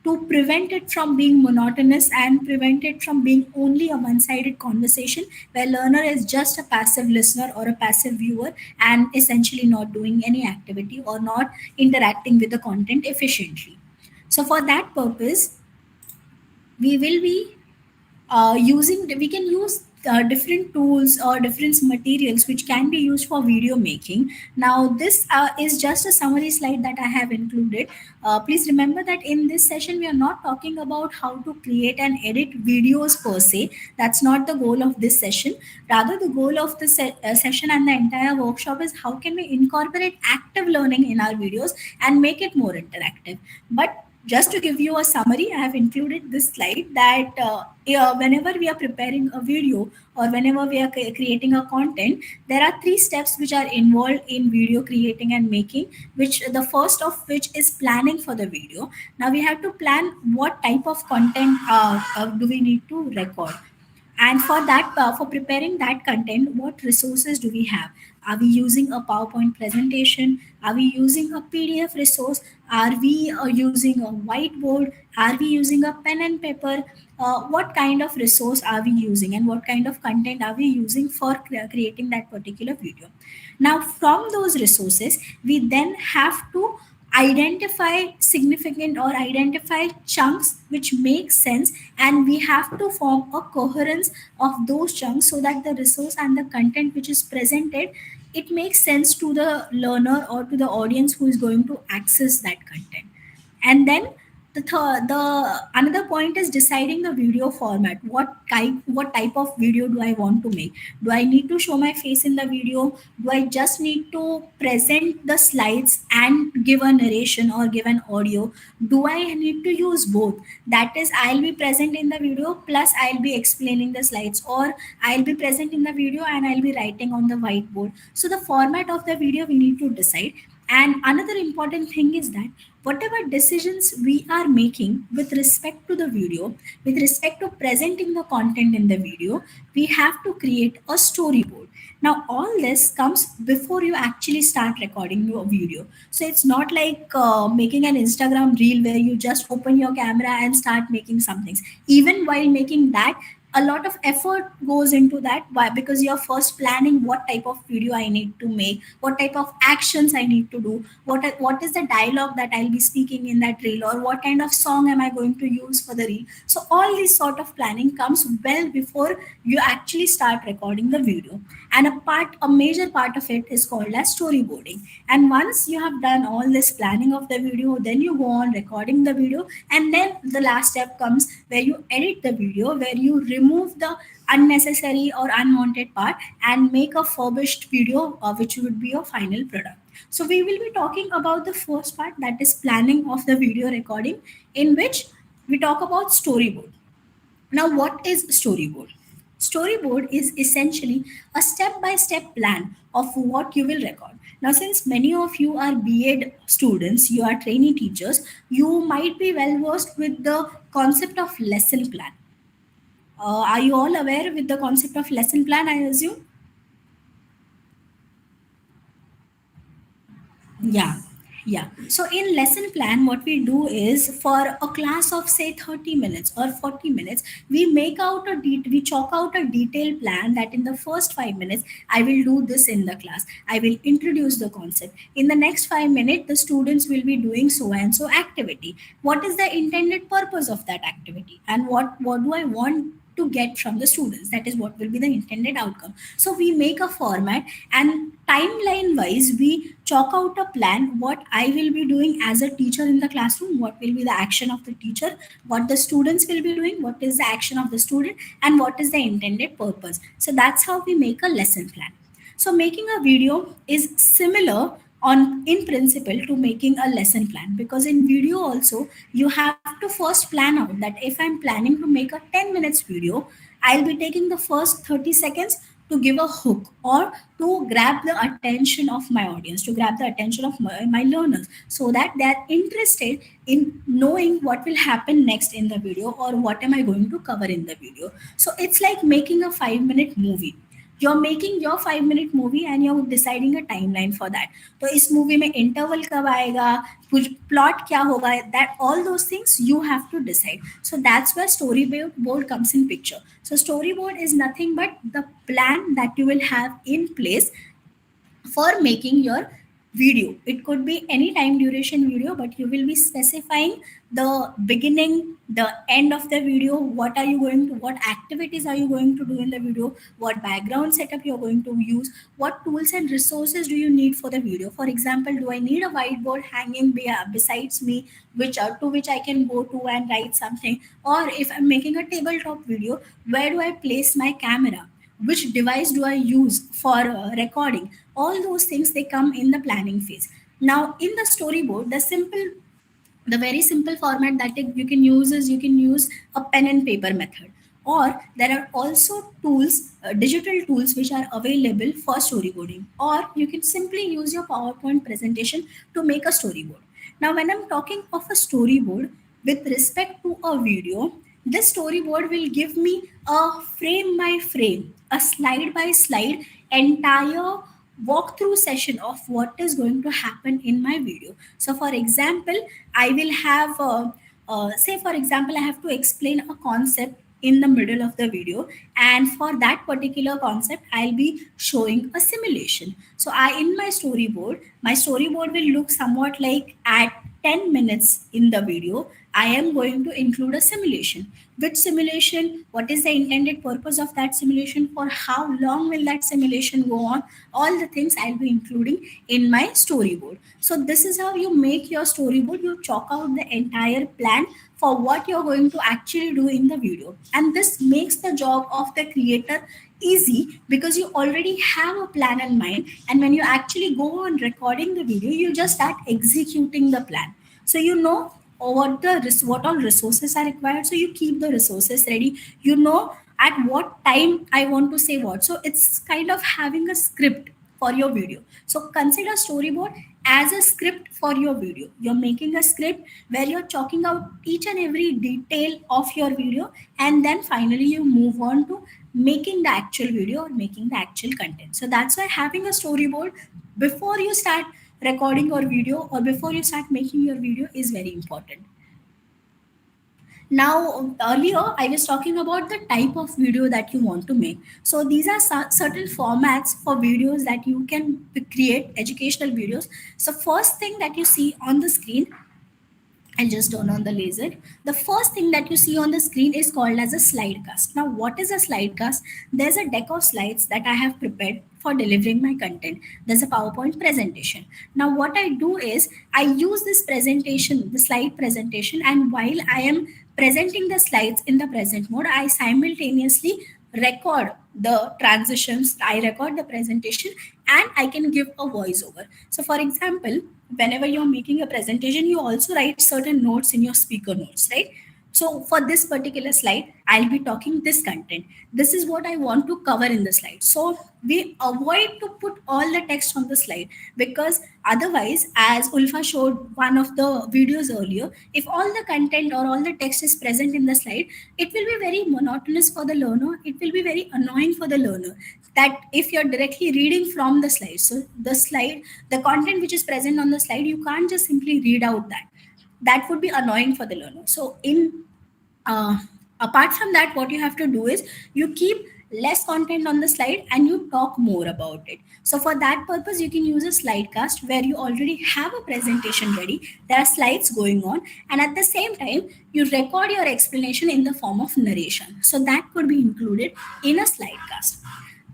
to prevent it from being monotonous and prevent it from being only a one-sided conversation where learner is just a passive listener or a passive viewer and essentially not doing any activity or not interacting with the content efficiently. So for that purpose, we will be we can use different tools or different materials which can be used for video making. Now this is just a summary slide that I have included. Please remember that in this session we are not talking about how to create and edit videos per se. That's not the goal of this session. Rather, the goal of the session and the entire workshop is how can we incorporate active learning in our videos and make it more interactive. But just to give you a summary, I have included this slide that whenever we are preparing a video or whenever we are creating a content, there are 3 steps which are involved in video creating and making, which the first of which is planning for the video. Now we have to plan what type of content do we need to record. And for that, for preparing that content, what resources do we have? Are we using a PowerPoint presentation? Are we using a PDF resource? Are we using a whiteboard? Are we using a pen and paper? What kind of resource are we using and what kind of content are we using for creating that particular video? Now, from those resources, we then have to identify significant or identify chunks which make sense, and we have to form a coherence of those chunks so that the resource and the content which is presented, it makes sense to the learner or to the audience who is going to access that content. And then the another point is deciding the video format. What type of video do I want to make? Do I need to show my face in the video? Do I just need to present the slides and give a narration or give an audio? Do I need to use both? That is, I'll be present in the video plus I'll be explaining the slides, or I'll be present in the video and I'll be writing on the whiteboard. So the format of the video we need to decide. And another important thing is that whatever decisions we are making with respect to the video, with respect to presenting the content in the video, we have to create a storyboard. Now, all this comes before you actually start recording your video. So it's not like making an Instagram reel where you just open your camera and start making some things. Even while making that, a lot of effort goes into that. Why? Because you're first planning what type of video I need to make, what type of actions I need to do, what is the dialogue that I'll be speaking in that reel, or what kind of song am I going to use for the reel. So all this sort of planning comes well before you actually start recording the video. And a major part of it is called as storyboarding. And once you have done all this planning of the video, then you go on recording the video, and then the last step comes where you edit the video, where you remove the unnecessary or unwanted part and make a furbished video, which would be your final product. So we will be talking about the first part, that is planning of the video recording, in which we talk about storyboard. Now, what is storyboard? Storyboard is essentially a step-by-step plan of what you will record. Now, since many of you are B.Ed students, you are trainee teachers, you might be well versed with the concept of lesson plan. Are you all aware with the concept of lesson plan, I assume? Yeah. Yeah. So in lesson plan, what we do is for a class of say 30 minutes or 40 minutes, we chalk out a detailed plan that in the first 5 minutes, I will do this in the class. I will introduce the concept. In the next 5 minutes, the students will be doing so and so activity. What is the intended purpose of that activity? And what do I want to get from the students? That is what will be the intended outcome. So we make a format, and timeline wise we chalk out a plan what I will be doing as a teacher in the classroom, what will be the action of the teacher, what the students will be doing, what is the action of the student, and what is the intended purpose. So that's how we make a lesson plan. So making a video is similar on in principle to making a lesson plan, because in video also you have to first plan out that if I'm planning to make a 10 minutes video, I'll be taking the first 30 seconds to give a hook or to grab the attention of my audience, to grab the attention of my learners, so that they're interested in knowing what will happen next in the video or what am I going to cover in the video. So it's like making a 5-minute movie. You're making your 5-minute movie and you're deciding a timeline for that. तो इस movie में interval कब आएगा, कुछ plot क्या होगा, that all those things you have to decide. So that's where storyboard comes in picture. So storyboard is nothing but the plan that you will have in place for making your video. It could be any time duration video, but you will be specifying the beginning, the end of the video, what activities are you going to do in the video, what background setup you're going to use, what tools and resources do you need for the video. For example, do I need a whiteboard hanging besides me, to which I can go to and write something? Or if I'm making a tabletop video, where do I place my camera? Which device do I use for recording? All those things, they come in the planning phase. Now in the storyboard, the very simple format that you can use is you can use a pen and paper method, or there are also tools, digital tools which are available for storyboarding, or you can simply use your PowerPoint presentation to make a storyboard. Now when I'm talking of a storyboard with respect to a video, this storyboard will give me a frame by frame, a slide by slide, entire walkthrough session of what is going to happen in my video. So for example, I will have say for example, I have to explain a concept in the middle of the video, and for that particular concept I'll be showing a simulation. So in my storyboard will look somewhat like at 10 minutes in the video I am going to include a simulation. Which simulation? What is the intended purpose of that simulation? For how long will that simulation go on? All the things I'll be including in my storyboard. So this is how you make your storyboard. You chalk out the entire plan for what you're going to actually do in the video. And this makes the job of the creator easy because you already have a plan in mind. And when you actually go on recording the video, you just start executing the plan. So you know what all resources are required, so you keep the resources ready, you know at what time I want to say what. So it's kind of having a script for your video. So consider storyboard as a script for your video. You're making a script where you're chalking out each and every detail of your video, and then finally you move on to making the actual video or making the actual content. So that's why having a storyboard before you start recording your video or before you start making your video is very important. Now, earlier I was talking about the type of video that you want to make. So these are certain formats for videos that you can create, educational videos. So first thing that you see on the screen, I'll just turn on the laser. The first thing that you see on the screen is called as a slide cast. Now, what is a slide cast? There's a deck of slides that I have prepared for delivering my content. There's a PowerPoint presentation. Now, what I do is I use this presentation, the slide presentation, and while I am presenting the slides in the present mode, I simultaneously record the transitions, I record the presentation, and I can give a voiceover. So for example, whenever you're making a presentation, you also write certain notes in your speaker notes, right? So for this particular slide, I'll be talking this content. This is what I want to cover in the slide. So we avoid to put all the text on the slide, because otherwise, as Ulfa showed one of the videos earlier, if all the content or all the text is present in the slide, it will be very monotonous for the learner. It will be very annoying for the learner. That if you're directly reading from the slide, so the content which is present on the slide, you can't just simply read out that would be annoying for the learner. So apart from that, what you have to do is you keep less content on the slide and you talk more about it. So for that purpose, you can use a slide cast where you already have a presentation ready. There are slides going on, and at the same time, you record your explanation in the form of narration. So that could be included in a slide cast.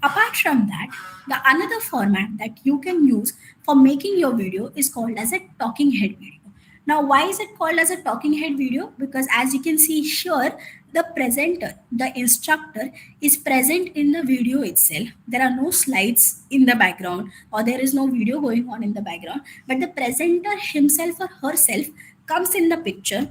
Apart from that, the another format that you can use for making your video is called as a talking head video. Now, why is it called as a talking head video? Because as you can see here, the presenter, the instructor is present in the video itself. There are no slides in the background, or there is no video going on in the background, but the presenter himself or herself comes in the picture,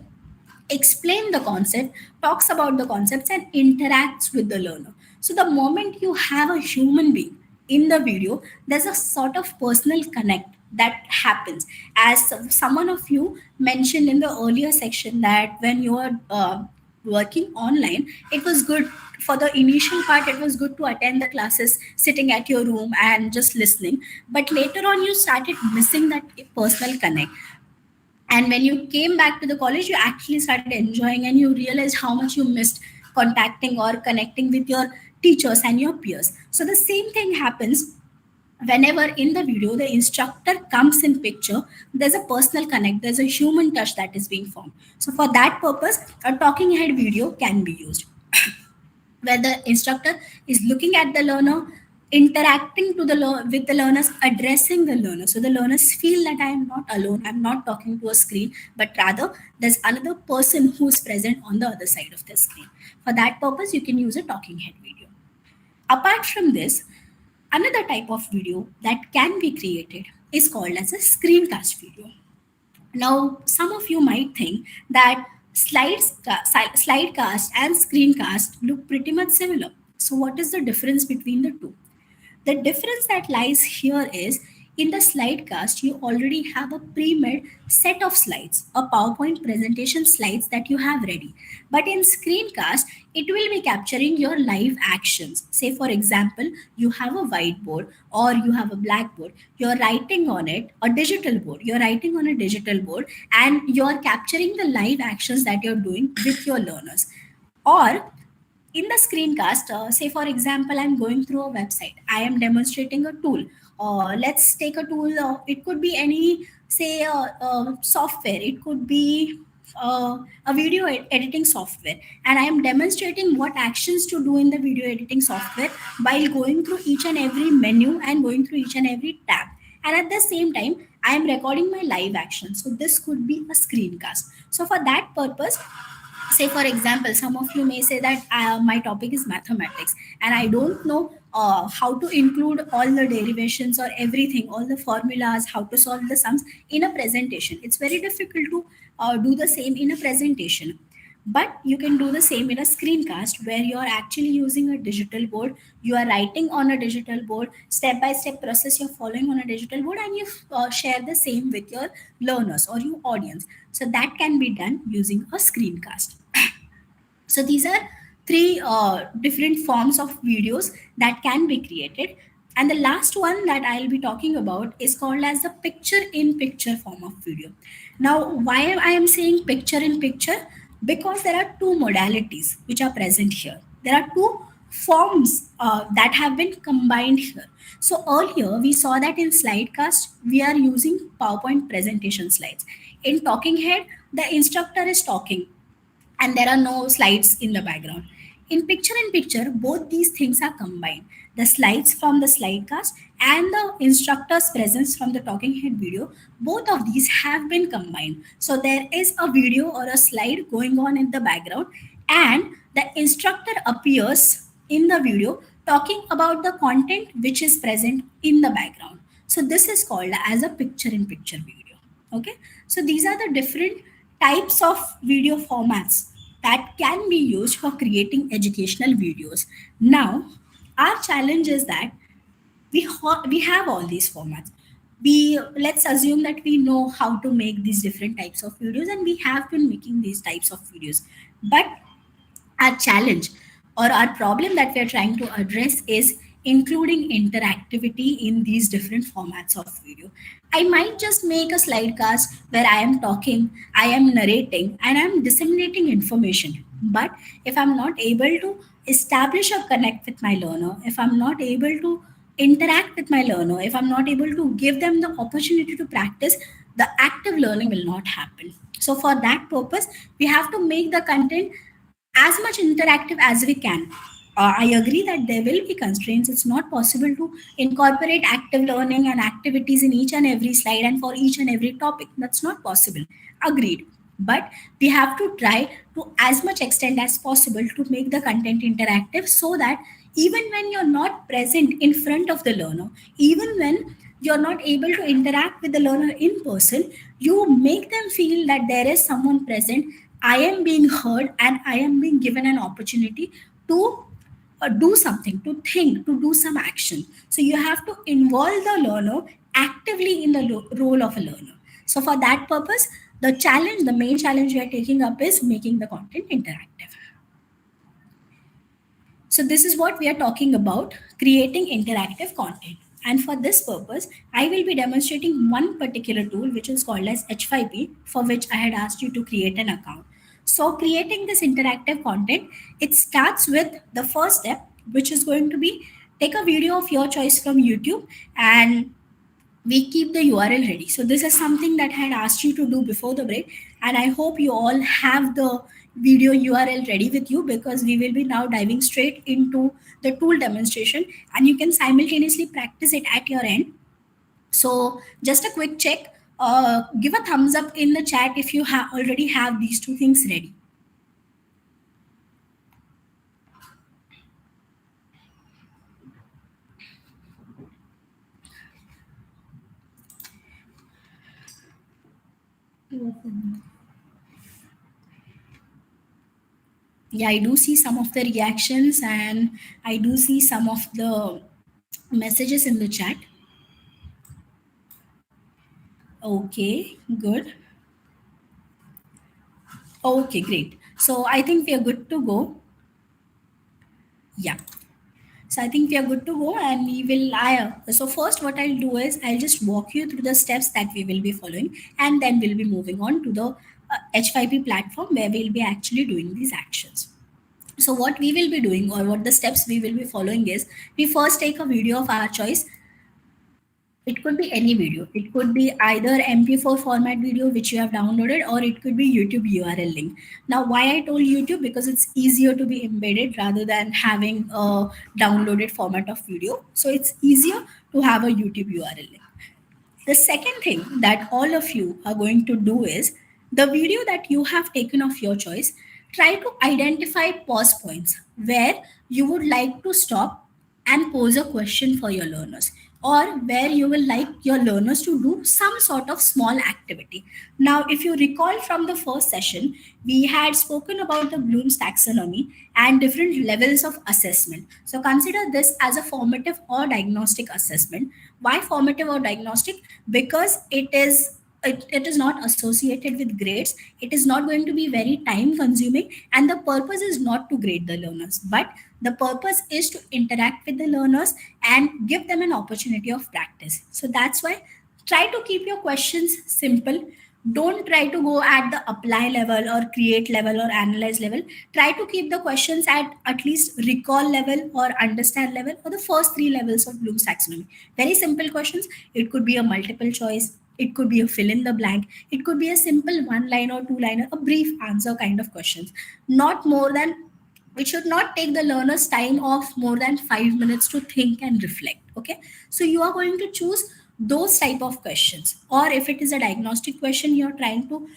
explain the concept, talks about the concepts, and interacts with the learner. So the moment you have a human being in the video, there's a sort of personal connect that happens. As someone of you mentioned in the earlier section, that when you are working online, it was good for the initial part, it was good to attend the classes sitting at your room and just listening, but later on you started missing that personal connect. And when you came back to the college, you actually started enjoying, and you realized how much you missed contacting or connecting with your teachers and your peers. So the same thing happens whenever in the video the instructor comes in picture. There's a personal connect, there's a human touch that is being formed. So for that purpose, a talking head video can be used where the instructor is looking at the learner, interacting with the learners, addressing the learner. So the learners feel that I am not alone, I'm not talking to a screen, but rather there's another person who is present on the other side of the screen. For that purpose, you can use a talking head video. Apart from this, another type of video that can be created is called as a screencast video. Now, some of you might think that slidecast and screencast look pretty much similar. So what is the difference between the two? The difference that lies here is, in the slidecast, you already have a pre-made set of slides, a PowerPoint presentation slides that you have ready. But in screencast, it will be capturing your live actions. Say, for example, you have a whiteboard or you have a blackboard, you're writing on it, a digital board, you're writing on a digital board, and you're capturing the live actions that you're doing with your learners. Or in the screencast, say, for example, I'm going through a website, I am demonstrating a tool. Let's take a tool. It could be any, say, software. It could be a video editing software. And I am demonstrating what actions to do in the video editing software while going through each and every menu and going through each and every tab. And at the same time, I am recording my live action. So this could be a screencast. So for that purpose, say, for example, some of you may say that my topic is mathematics and I don't know how to include all the derivations or everything, all the formulas, how to solve the sums in a presentation. It's very difficult to do the same in a presentation. But you can do the same in a screencast where you're actually using a digital board. You are writing on a digital board, step-by-step process you're following on a digital board, and you share the same with your learners or your audience. So that can be done using a screencast. So these are three different forms of videos that can be created. And the last one that I'll be talking about is called as the picture-in-picture form of video. Now, why I am saying picture-in-picture? Because there are two modalities which are present here. There are two forms that have been combined here. So earlier we saw that in slidecast, we are using PowerPoint presentation slides. In talking head, the instructor is talking and there are no slides in the background. In picture-in-picture, both these things are combined. The slides from the slidecast and the instructor's presence from the talking head video, both of these have been combined. So there is a video or a slide going on in the background and the instructor appears in the video talking about the content which is present in the background. So this is called as a picture-in-picture video. Okay. So these are the different types of video formats that can be used for creating educational videos. Now, our challenge is that we have all these formats. Let's assume that we know how to make these different types of videos, and we have been making these types of videos. But our challenge or our problem that we are trying to address is including interactivity in these different formats of video. I might just make a slide cast where I am talking, I am narrating, and I'm disseminating information. But if I'm not able to establish a connect with my learner, if I'm not able to interact with my learner, if I'm not able to give them the opportunity to practice, the active learning will not happen. So for that purpose, we have to make the content as much interactive as we can. I agree that there will be constraints. It's not possible to incorporate active learning and activities in each and every slide and for each and every topic. That's not possible. Agreed. But we have to try to as much extent as possible to make the content interactive, so that even when you're not present in front of the learner, even when you're not able to interact with the learner in person, you make them feel that there is someone present. I am being heard and I am being given an opportunity to do something, to think, to do some action. So you have to involve the learner actively in the role of a learner. So for that purpose, the main challenge we are taking up is making the content interactive. So this is what we are talking about, creating interactive content. And for this purpose, I will be demonstrating one particular tool, which is called as H5P, for which I had asked you to create an account. So creating this interactive content, it starts with the first step, which is going to be take a video of your choice from YouTube and we keep the URL ready. So this is something that I had asked you to do before the break. And I hope you all have the video URL ready with you, because we will be now diving straight into the tool demonstration and you can simultaneously practice it at your end. So just a quick check. Give a thumbs up in the chat if you already have these two things ready. Yeah, I do see some of the reactions and I do see some of the messages in the chat. Okay, good. Okay, great. So I think we are good to go. Yeah. So I think we are good to go, and we will, so first what I'll do is I'll just walk you through the steps that we will be following, and then we'll be moving on to the H5P platform where we'll be actually doing these actions. So what we will be doing, or what the steps we will be following, is we first take a video of our choice. It could be any video. It could be either MP4 format video which you have downloaded, or it could be YouTube URL link. Now, why I told YouTube? Because it's easier to be embedded rather than having a downloaded format of video. So it's easier to have a YouTube URL link. The second thing that all of you are going to do is the video that you have taken of your choice, try to identify pause points where you would like to stop and pose a question for your learners, or where you will like your learners to do some sort of small activity. Now, if you recall from the first session, we had spoken about the Bloom's taxonomy and different levels of assessment. So consider this as a formative or diagnostic assessment. Why formative or diagnostic? Because it is not associated with grades. It is not going to be very time consuming, and the purpose is not to grade the learners, but the purpose is to interact with the learners and give them an opportunity of practice. So that's why try to keep your questions simple. Don't try to go at the apply level or create level or analyze level. Try to keep the questions at least recall level or understand level, or the first 3 levels of Bloom's taxonomy. Very simple questions. It could be a multiple choice. It could be a fill in the blank. It could be a simple 1-line or 2-liner, a brief answer kind of questions. Not more than, we should not take the learner's time of more than 5 minutes to think and reflect. Okay. So you are going to choose those type of questions. Or if it is a diagnostic question, you're trying to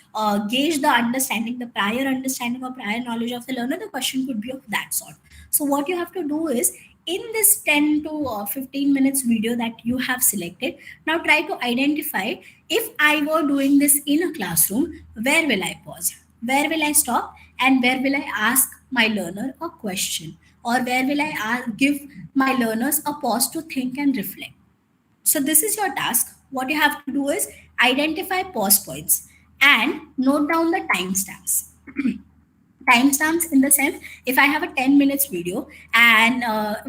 gauge the understanding, the prior understanding or prior knowledge of the learner, the question could be of that sort. So what you have to do is, in this 10 to 15 minutes video that you have selected, now try to identify, if I were doing this in a classroom, where will I pause? Where will I stop and where will I ask my learner a question? Or where will I give my learners a pause to think and reflect? So this is your task. What you have to do is identify pause points and note down the timestamps. Timestamps in the sense, if I have a 10 minutes video and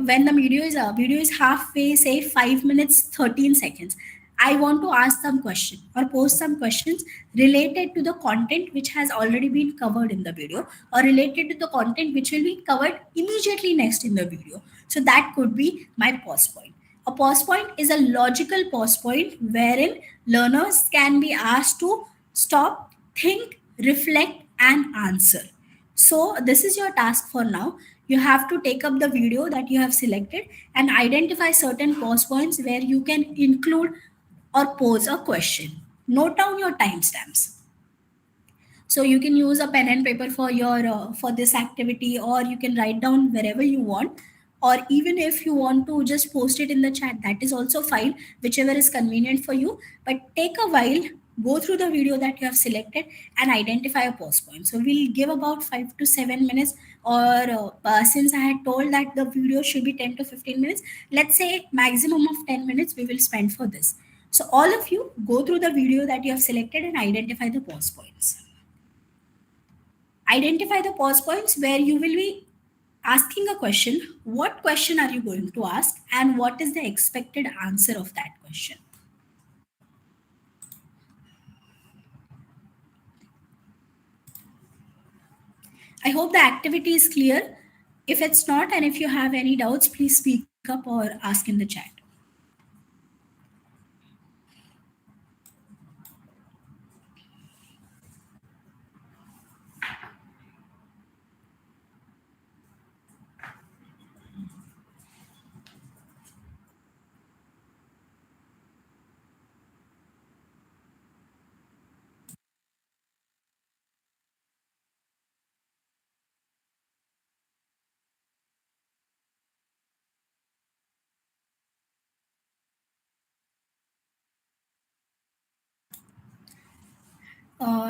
when the video is halfway, say 5 minutes 13 seconds, I want to ask some question or post some questions related to the content which has already been covered in the video, or related to the content which will be covered immediately next in the video. So that could be my pause point. A pause point is a logical pause point wherein learners can be asked to stop, think, reflect, and answer. So this is your task for now. You have to take up the video that you have selected and identify certain pause points where you can include or pose a question. Note down your timestamps. So you can use a pen and paper for your for this activity, or you can write down wherever you want, or even if you want to just post it in the chat, that is also fine, whichever is convenient for you. But take a while, go through the video that you have selected and identify a pause point. So we'll give about 5 to 7 minutes, or since I had told that the video should be 10 to 15 minutes, let's say maximum of 10 minutes we will spend for this. So all of you go through the video that you have selected and identify the pause points. Identify the pause points where you will be asking a question. What question are you going to ask, and what is the expected answer of that question? I hope the activity is clear. If it's not, and if you have any doubts, please speak up or ask in the chat.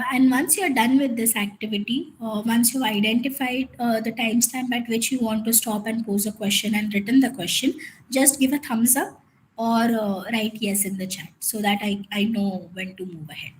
And once you're done with this activity, once you've identified the timestamp at which you want to stop and pose a question and written the question, just give a thumbs up or write yes in the chat so that I know when to move ahead.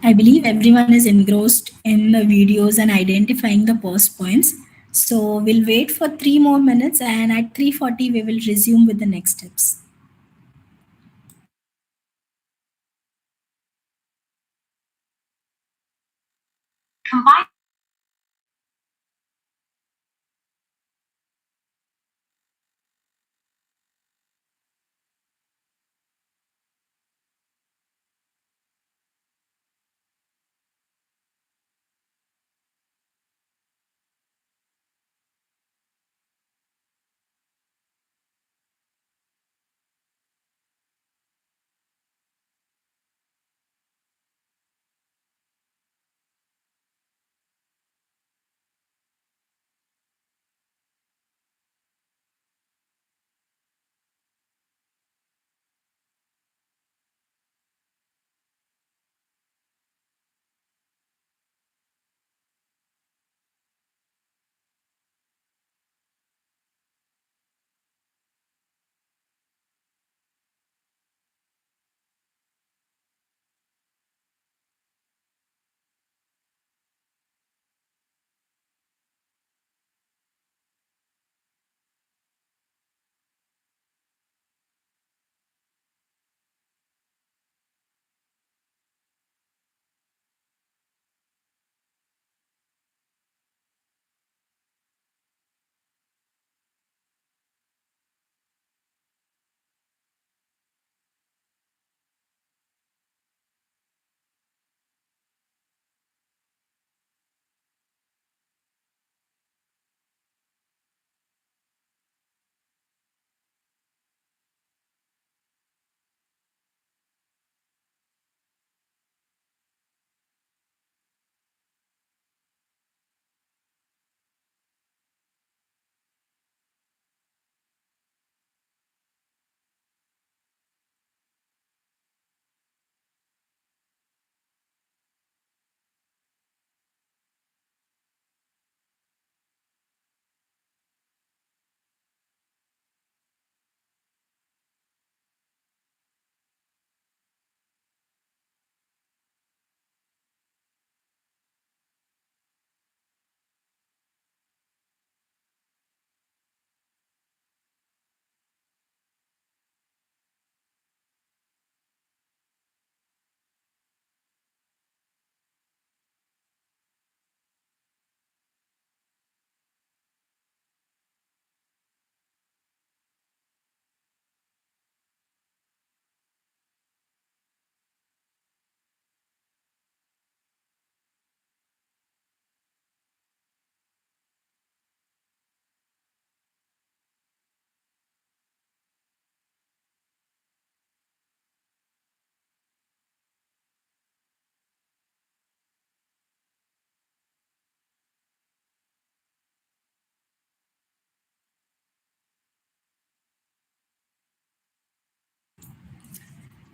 I believe everyone is engrossed in the videos and identifying the pause points. So we'll wait for 3 more minutes, and at 3:40 we will resume with the next steps. Combine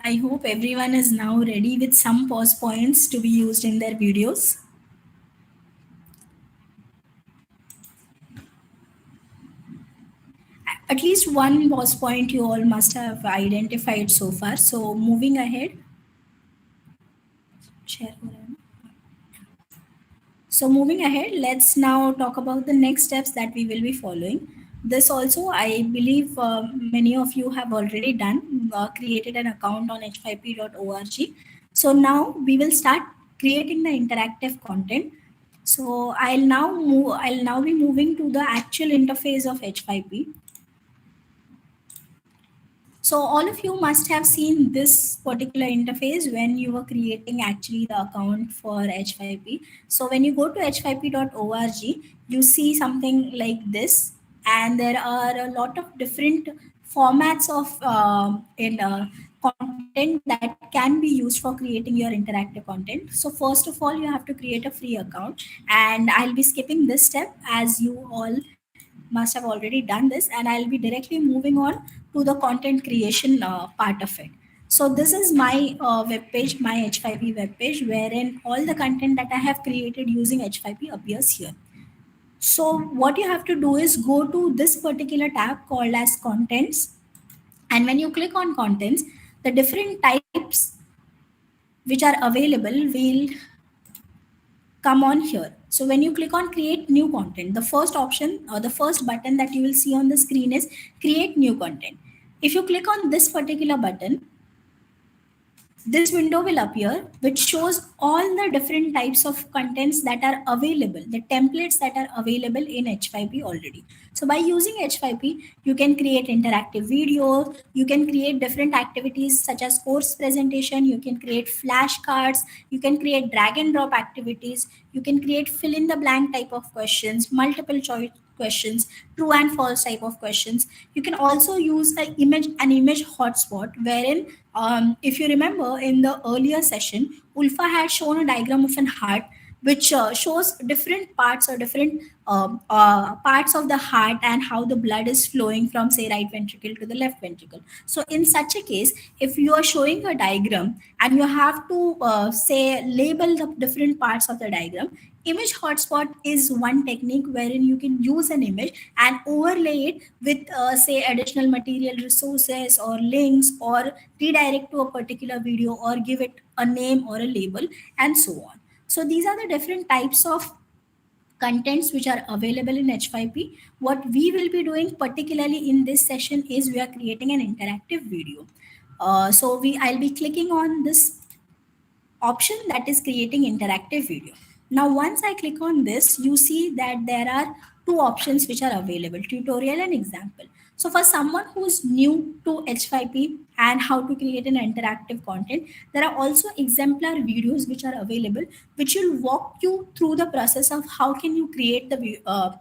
I hope everyone is now ready with some pause points to be used in their videos. At least one pause point you all must have identified so far. So moving ahead, share. So moving ahead, let's now talk about the next steps that we will be following. This also, I believe many of you have already done, created an account on h5p.org. So now we will start creating the interactive content. So I'll now be moving to the actual interface of H5P. So all of you must have seen this particular interface when you were creating actually the account for H5P. So when you go to h5p.org, you see something like this, and there are a lot of different formats of content that can be used for creating your interactive content. So first of all, you have to create a free account, and I'll be skipping this step as you all must have already done this, and I'll be directly moving on to the content creation part of it. So this is my web page, my H5P web page, wherein all the content that I have created using H5P appears here. So what you have to do is go to this particular tab called as contents, and when you click on contents, the different types which are available will come on here. So when you click on create new content, the first option or the first button that you will see on the screen is create new content. If you click on this particular button, this window will appear, which shows all the different types of contents that are available, the templates that are available in H5P already. So by using H5P, you can create interactive videos, you can create different activities such as course presentation, you can create flashcards, you can create drag and drop activities, you can create fill in the blank type of questions, multiple choice questions, true and false type of questions. You can also use an image hotspot, wherein if you remember in the earlier session, Ulfa had shown a diagram of an heart which shows different parts or different parts of the heart and how the blood is flowing from, say, right ventricle to the left ventricle. So in such a case, if you are showing a diagram and you have to say label the different parts of the diagram, image hotspot is one technique wherein you can use an image and overlay it with say additional material resources or links, or redirect to a particular video, or give it a name or a label, and so on. So these are the different types of contents which are available in H5P. What we will be doing particularly in this session is we are creating an interactive video. So I'll be clicking on this option that is creating interactive video. Now, once I click on this, you see that there are two options which are available, tutorial and example. So for someone who's new to H5P and how to create an interactive content, there are also exemplar videos which are available, which will walk you through the process of how can you create the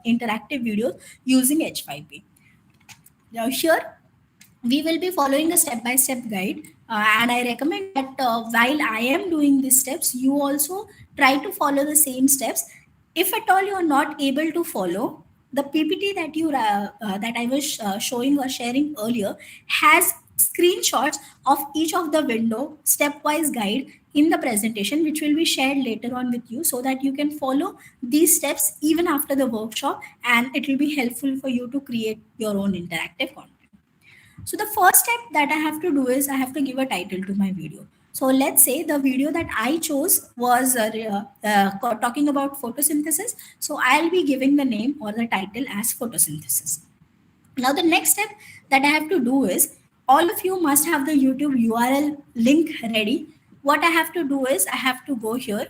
interactive videos using H5P. Now here, we will be following a step-by-step guide, and I recommend that while I am doing these steps, you also try to follow the same steps. If at all you are not able to follow, the PPT that that I was showing or sharing earlier has screenshots of each of the window stepwise guide in the presentation, which will be shared later on with you, so that you can follow these steps even after the workshop, and it will be helpful for you to create your own interactive content. So the first step that I have to do is I have to give a title to my video. So let's say the video that I chose was talking about photosynthesis. So I'll be giving the name or the title as photosynthesis. Now the next step that I have to do is, all of you must have the YouTube URL link ready. What I have to do is I have to go here,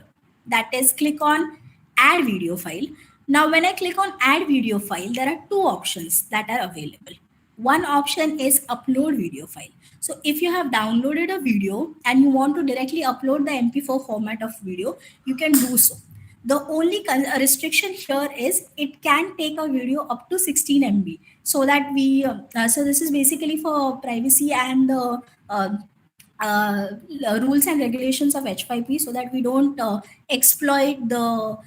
that is click on add video file. Now when I click on add video file, there are two options that are available. One option is upload video file. So if you have downloaded a video and you want to directly upload the MP4 format of video, you can do so. The only restriction here is it can take a video up to 16 MB, so that we, so this is basically for privacy and the rules and regulations of H5P, so that we don't exploit the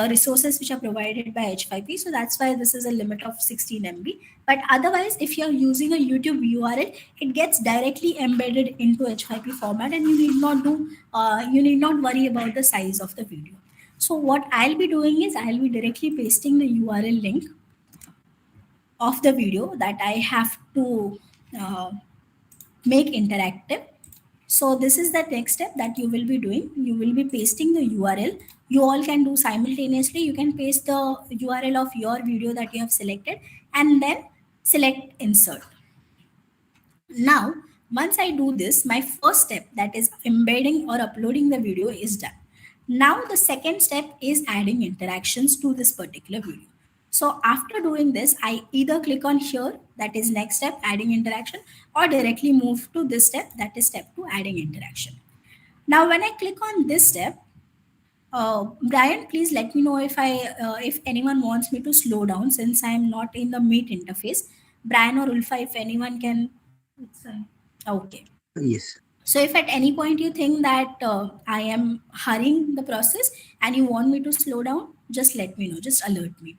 resources which are provided by H5P. So that's why this is a limit of 16 MB. But otherwise, if you're using a YouTube URL, it gets directly embedded into H5P format, and you need not worry about the size of the video. So what I'll be doing is I'll be directly pasting the URL link of the video that I have to make interactive. So this is the next step that you will be doing. You will be pasting the URL. You all can do simultaneously. You can paste the URL of your video that you have selected and then select insert. Now, once I do this, my first step, that is embedding or uploading the video, is done. Now the second step is adding interactions to this particular video. So after doing this, I either click on here, that is next step, adding interaction, or directly move to this step, that is step 2, adding interaction. Now when I click on this step, Brian, please let me know if anyone wants me to slow down, since I am not in the Meet interface. Brian or Ulfa, if anyone can. Okay. Yes. So if at any point you think that I am hurrying the process and you want me to slow down, just let me know, just alert me.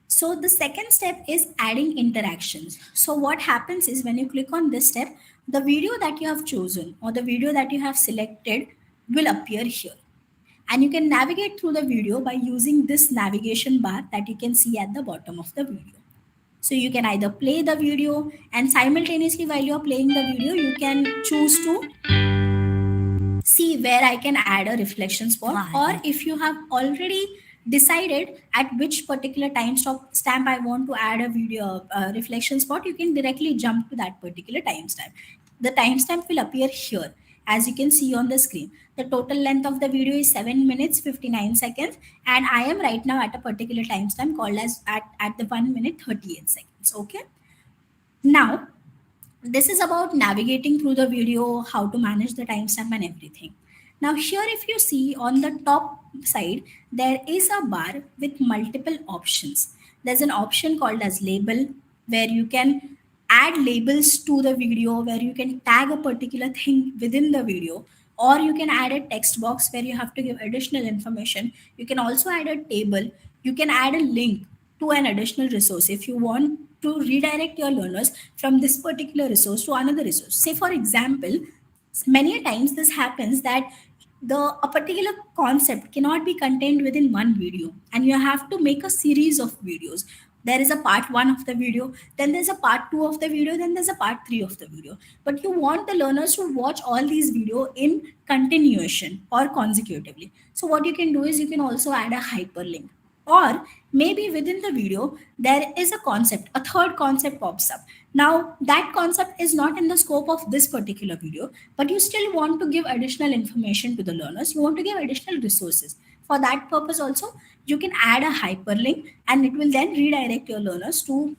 So the second step is adding interactions. So what happens is when you click on this step, the video that you have chosen or the video that you have selected will appear here. And you can navigate through the video by using this navigation bar that you can see at the bottom of the video. So you can either play the video, and simultaneously while you're playing the video, you can choose to see where I can add a reflection spot, or if you have already decided at which particular stamp I want to add a video reflection spot, you can directly jump to that particular timestamp. The timestamp will appear here, as you can see on the screen. The total length of the video is 7 minutes 59 seconds, and I am right now at a particular timestamp called as at the 1 minute 38 seconds. Okay. Now, this is about navigating through the video, how to manage the timestamp and everything. Now here, if you see on the top side, there is a bar with multiple options. There's an option called as label, where you can add labels to the video, where you can tag a particular thing within the video, or you can add a text box where you have to give additional information. You can also add a table. You can add a link to an additional resource if you want to redirect your learners from this particular resource to another resource. Say, for example, many times this happens that a particular concept cannot be contained within one video, and you have to make a series of videos. There is a part 1 of the video, then there's a part 2 of the video, then there's a part 3 of the video. But you want the learners to watch all these videos in continuation or consecutively. So what you can do is you can also add a hyperlink. Or maybe within the video, there is a concept, a third concept pops up. Now, that concept is not in the scope of this particular video, but you still want to give additional information to the learners. You want to give additional resources. For that purpose also, you can add a hyperlink, and it will then redirect your learners to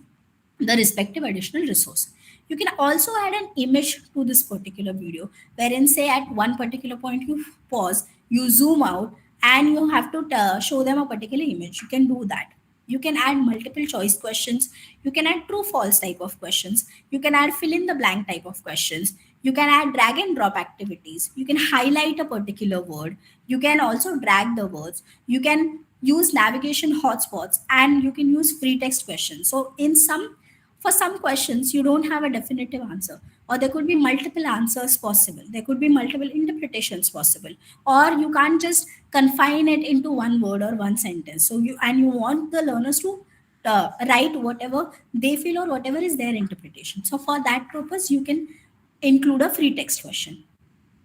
the respective additional resource. You can also add an image to this particular video, wherein say at one particular point you pause, you zoom out, and you have to show them a particular image. You can do that. You can add multiple choice questions. You can add true false type of questions. You can add fill in the blank type of questions. You can add drag and drop activities. You can highlight a particular word. You can also drag the words. You can use navigation hotspots, and you can use free text questions. So for some questions, you don't have a definitive answer, or there could be multiple answers possible. There could be multiple interpretations possible, or you can't just confine it into one word or one sentence. So you want the learners to write whatever they feel or whatever is their interpretation. So for that purpose, you can include a free text question.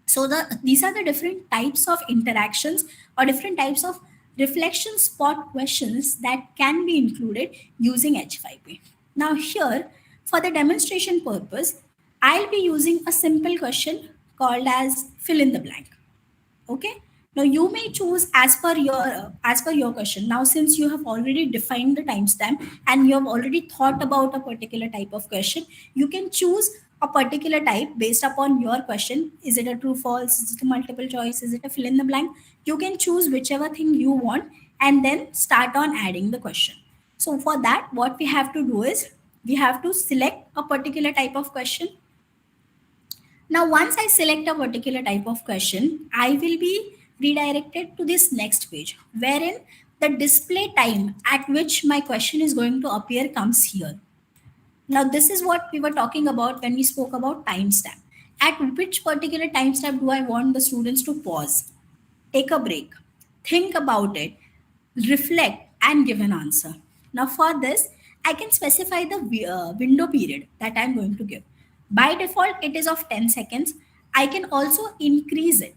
So these are the different types of interactions or different types of reflection spot questions that can be included using H5P. Now here, for the demonstration purpose, I'll be using a simple question called as fill in the blank. Okay. Now you may choose as per your question. Now, since you have already defined the timestamp and you have already thought about a particular type of question, you can choose a particular type based upon your question. Is it a true false? Is it a multiple choice? Is it a fill in the blank? You can choose whichever thing you want and then start on adding the question. So for that, what we have to do is we have to select a particular type of question. Now, once I select a particular type of question, I will be redirected to this next page, wherein the display time at which my question is going to appear comes here. Now, this is what we were talking about when we spoke about timestamp. At which particular timestamp do I want the students to pause, take a break, think about it, reflect, and give an answer? Now, for this, I can specify the window period that I'm going to give. By default, it is of 10 seconds. I can also increase it.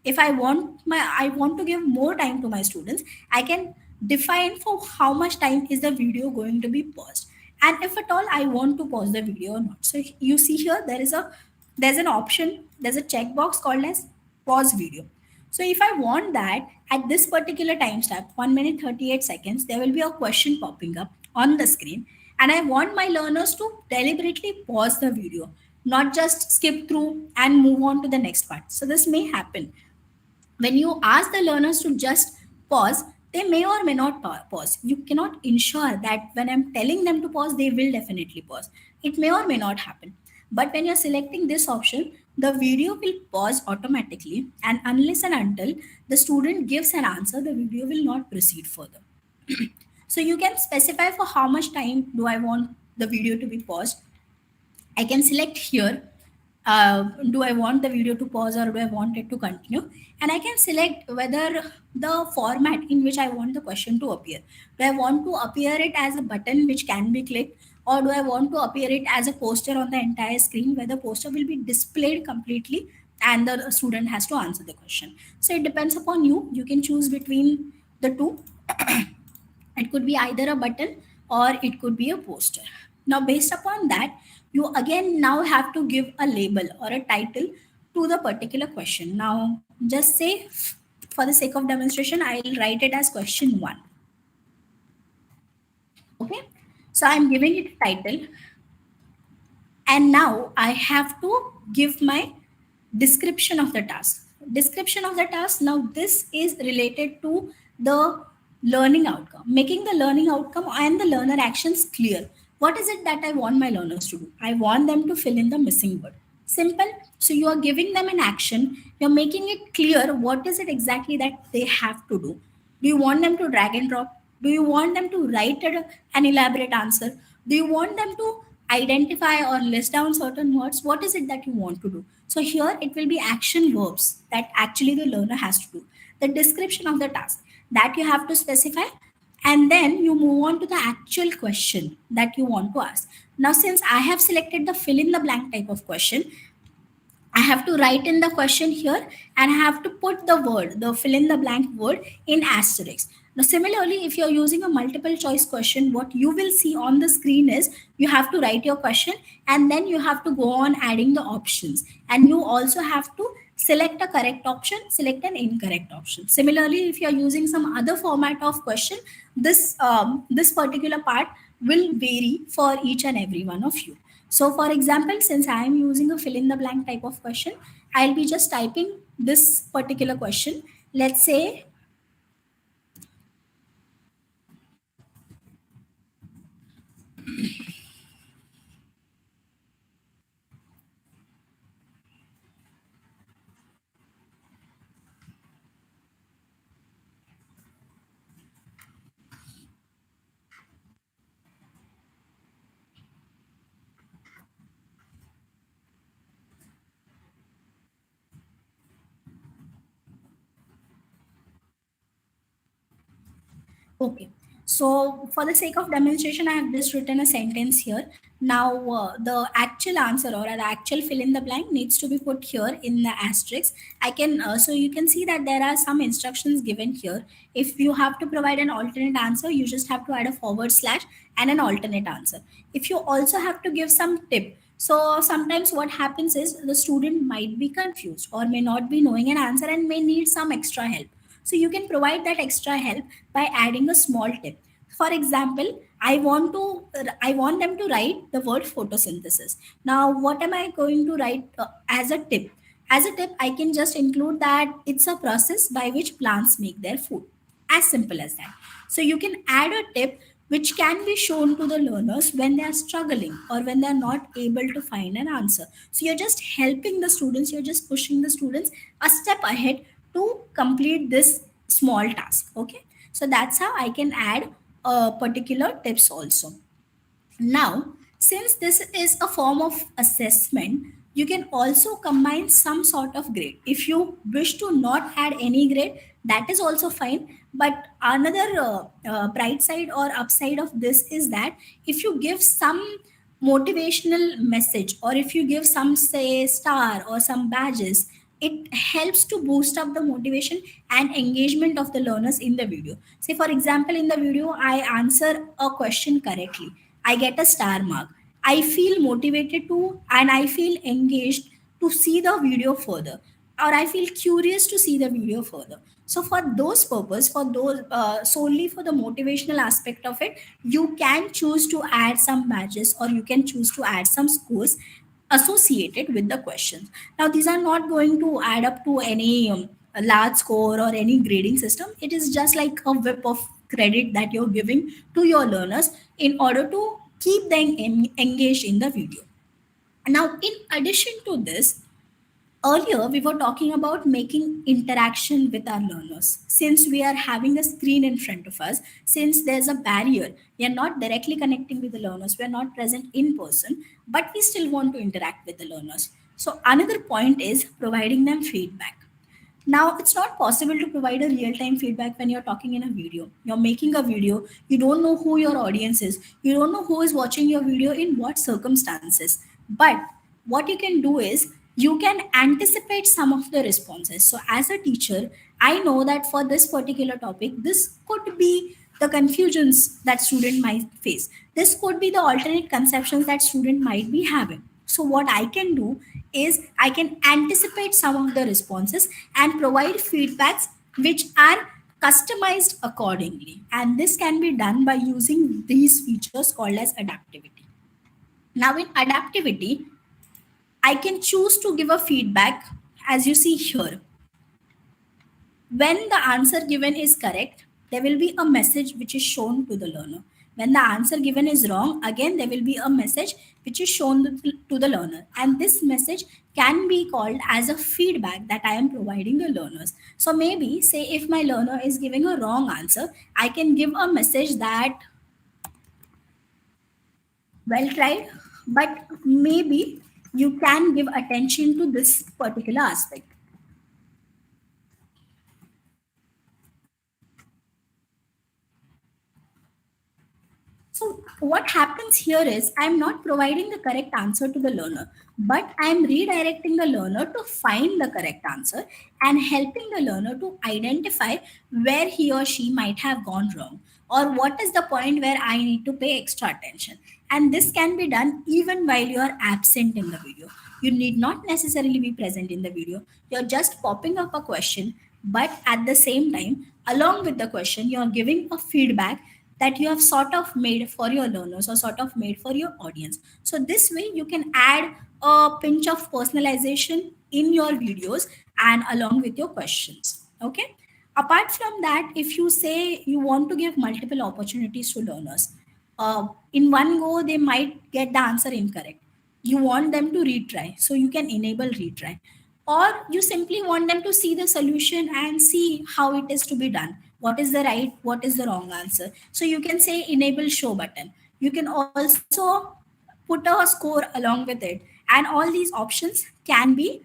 If I want to give more time to my students, I can define for how much time is the video going to be paused, and if at all I want to pause the video or not. So you see here, there's an option, there's a checkbox called as pause video. So if I want that at this particular timestamp, 1 minute 38 seconds, there will be a question popping up on the screen, and I want my learners to deliberately pause the video, not just skip through and move on to the next part. So this may happen. When you ask the learners to just pause, they may or may not pause. You cannot ensure that when I'm telling them to pause, they will definitely pause. It may or may not happen. But when you're selecting this option, the video will pause automatically, and unless and until the student gives an answer, the video will not proceed further. So you can specify for how much time do I want the video to be paused. I can select here, do I want the video to pause or do I want it to continue? And I can select whether the format in which I want the question to appear. Do I want to appear it as a button which can be clicked, or do I want to appear it as a poster on the entire screen, where the poster will be displayed completely and the student has to answer the question. So it depends upon you. You can choose between the two. It could be either a button or it could be a poster. Now, based upon that, you again now have to give a label or a title to the particular question. Now, just say for the sake of demonstration, I'll write it as question 1. Okay, so I'm giving it a title, and now I have to give my description of the task. Description of the task. Now, this is related to the learning outcome, making the learning outcome and the learner actions clear. What is it that I want my learners to do? I want them to fill in the missing word. Simple. So you are giving them an action. You're making it clear what is it exactly that they have to do. Do you want them to drag and drop? Do you want them to write an elaborate answer? Do you want them to identify or list down certain words? What is it that you want to do? So here it will be action verbs that actually the learner has to do. The description of the task that you have to specify, and then you move on to the actual question that you want to ask. Now, since I have selected the fill in the blank type of question, I have to write in the question here and I have to put the word, the fill in the blank word in asterisk. Now, similarly, if you're using a multiple choice question, what you will see on the screen is you have to write your question and then you have to go on adding the options. And you also have to select a correct option, select an incorrect option. Similarly, if you're using some other format of question, this particular part will vary for each and every one of you. So for example, since I am using a fill in the blank type of question, I'll be just typing this particular question. Let's say, okay. So for the sake of demonstration, I have just written a sentence here. Now the actual answer or the actual fill in the blank needs to be put here in the asterisk. I can, so you can see that there are some instructions given here. If you have to provide an alternate answer, you just have to add a forward slash and an alternate answer. If you also have to give some tip, so sometimes what happens is the student might be confused or may not be knowing an answer and may need some extra help. So you can provide that extra help by adding a small tip. For example, I want them to write the word photosynthesis. Now, what am I going to write as a tip? As a tip, I can just include that it's a process by which plants make their food. As simple as that. So you can add a tip which can be shown to the learners when they are struggling or when they are not able to find an answer. So you're just helping the students, you're just pushing the students a step ahead to complete this small task. Okay, so that's how I can add particular tips also. Now, since this is a form of assessment, you can also combine some sort of grade. If you wish to not add any grade, that is also fine. But another bright side or upside of this is that if you give some motivational message or if you give some, say, star or some badges, it helps to boost up the motivation and engagement of the learners in the video. Say, for example, in the video, I answer a question correctly. I get a star mark. I feel motivated to and I feel engaged to see the video further, or I feel curious to see the video further. So for those purpose, for those solely for the motivational aspect of it, you can choose to add some badges or you can choose to add some scores associated with the questions. Now, these are not going to add up to any large score or any grading system. It is just like a whip of credit that you're giving to your learners in order to keep them engaged in the video. Now, in addition to this, earlier we were talking about making interaction with our learners. Since we are having a screen in front of us, since there's a barrier, we are not directly connecting with the learners, we are not present in person, but we still want to interact with the learners. So another point is providing them feedback. Now, it's not possible to provide a real-time feedback when you're talking in a video. You're making a video, you don't know who your audience is, you don't know who is watching your video in what circumstances. But what you can do is you can anticipate some of the responses. So as a teacher, I know that for this particular topic, this could be the confusions that student might face. This could be the alternate conceptions that student might be having. So what I can do is I can anticipate some of the responses and provide feedbacks which are customized accordingly. And this can be done by using these features called as adaptivity. Now in adaptivity, I can choose to give a feedback as you see here. When the answer given is correct, there will be a message which is shown to the learner. When the answer given is wrong, again, there will be a message which is shown to the learner. And this message can be called as a feedback that I am providing the learners. So maybe say if my learner is giving a wrong answer, I can give a message that, well tried, but maybe you can give attention to this particular aspect. So what happens here is I'm not providing the correct answer to the learner, but I'm redirecting the learner to find the correct answer and helping the learner to identify where he or she might have gone wrong or what is the point where I need to pay extra attention. And this can be done even while you are absent in the video. You need not necessarily be present in the video. You're just popping up a question, but at the same time, along with the question, you're giving a feedback that you have sort of made for your learners or sort of made for your audience. So this way you can add a pinch of personalization in your videos and along with your questions. Okay. Apart from that, if you say you want to give multiple opportunities to learners, in one go, they might get the answer incorrect. You want them to retry. So you can enable retry. Or you simply want them to see the solution and see how it is to be done. What is the right, what is the wrong answer. So you can say enable show button. You can also put a score along with it. And all these options can be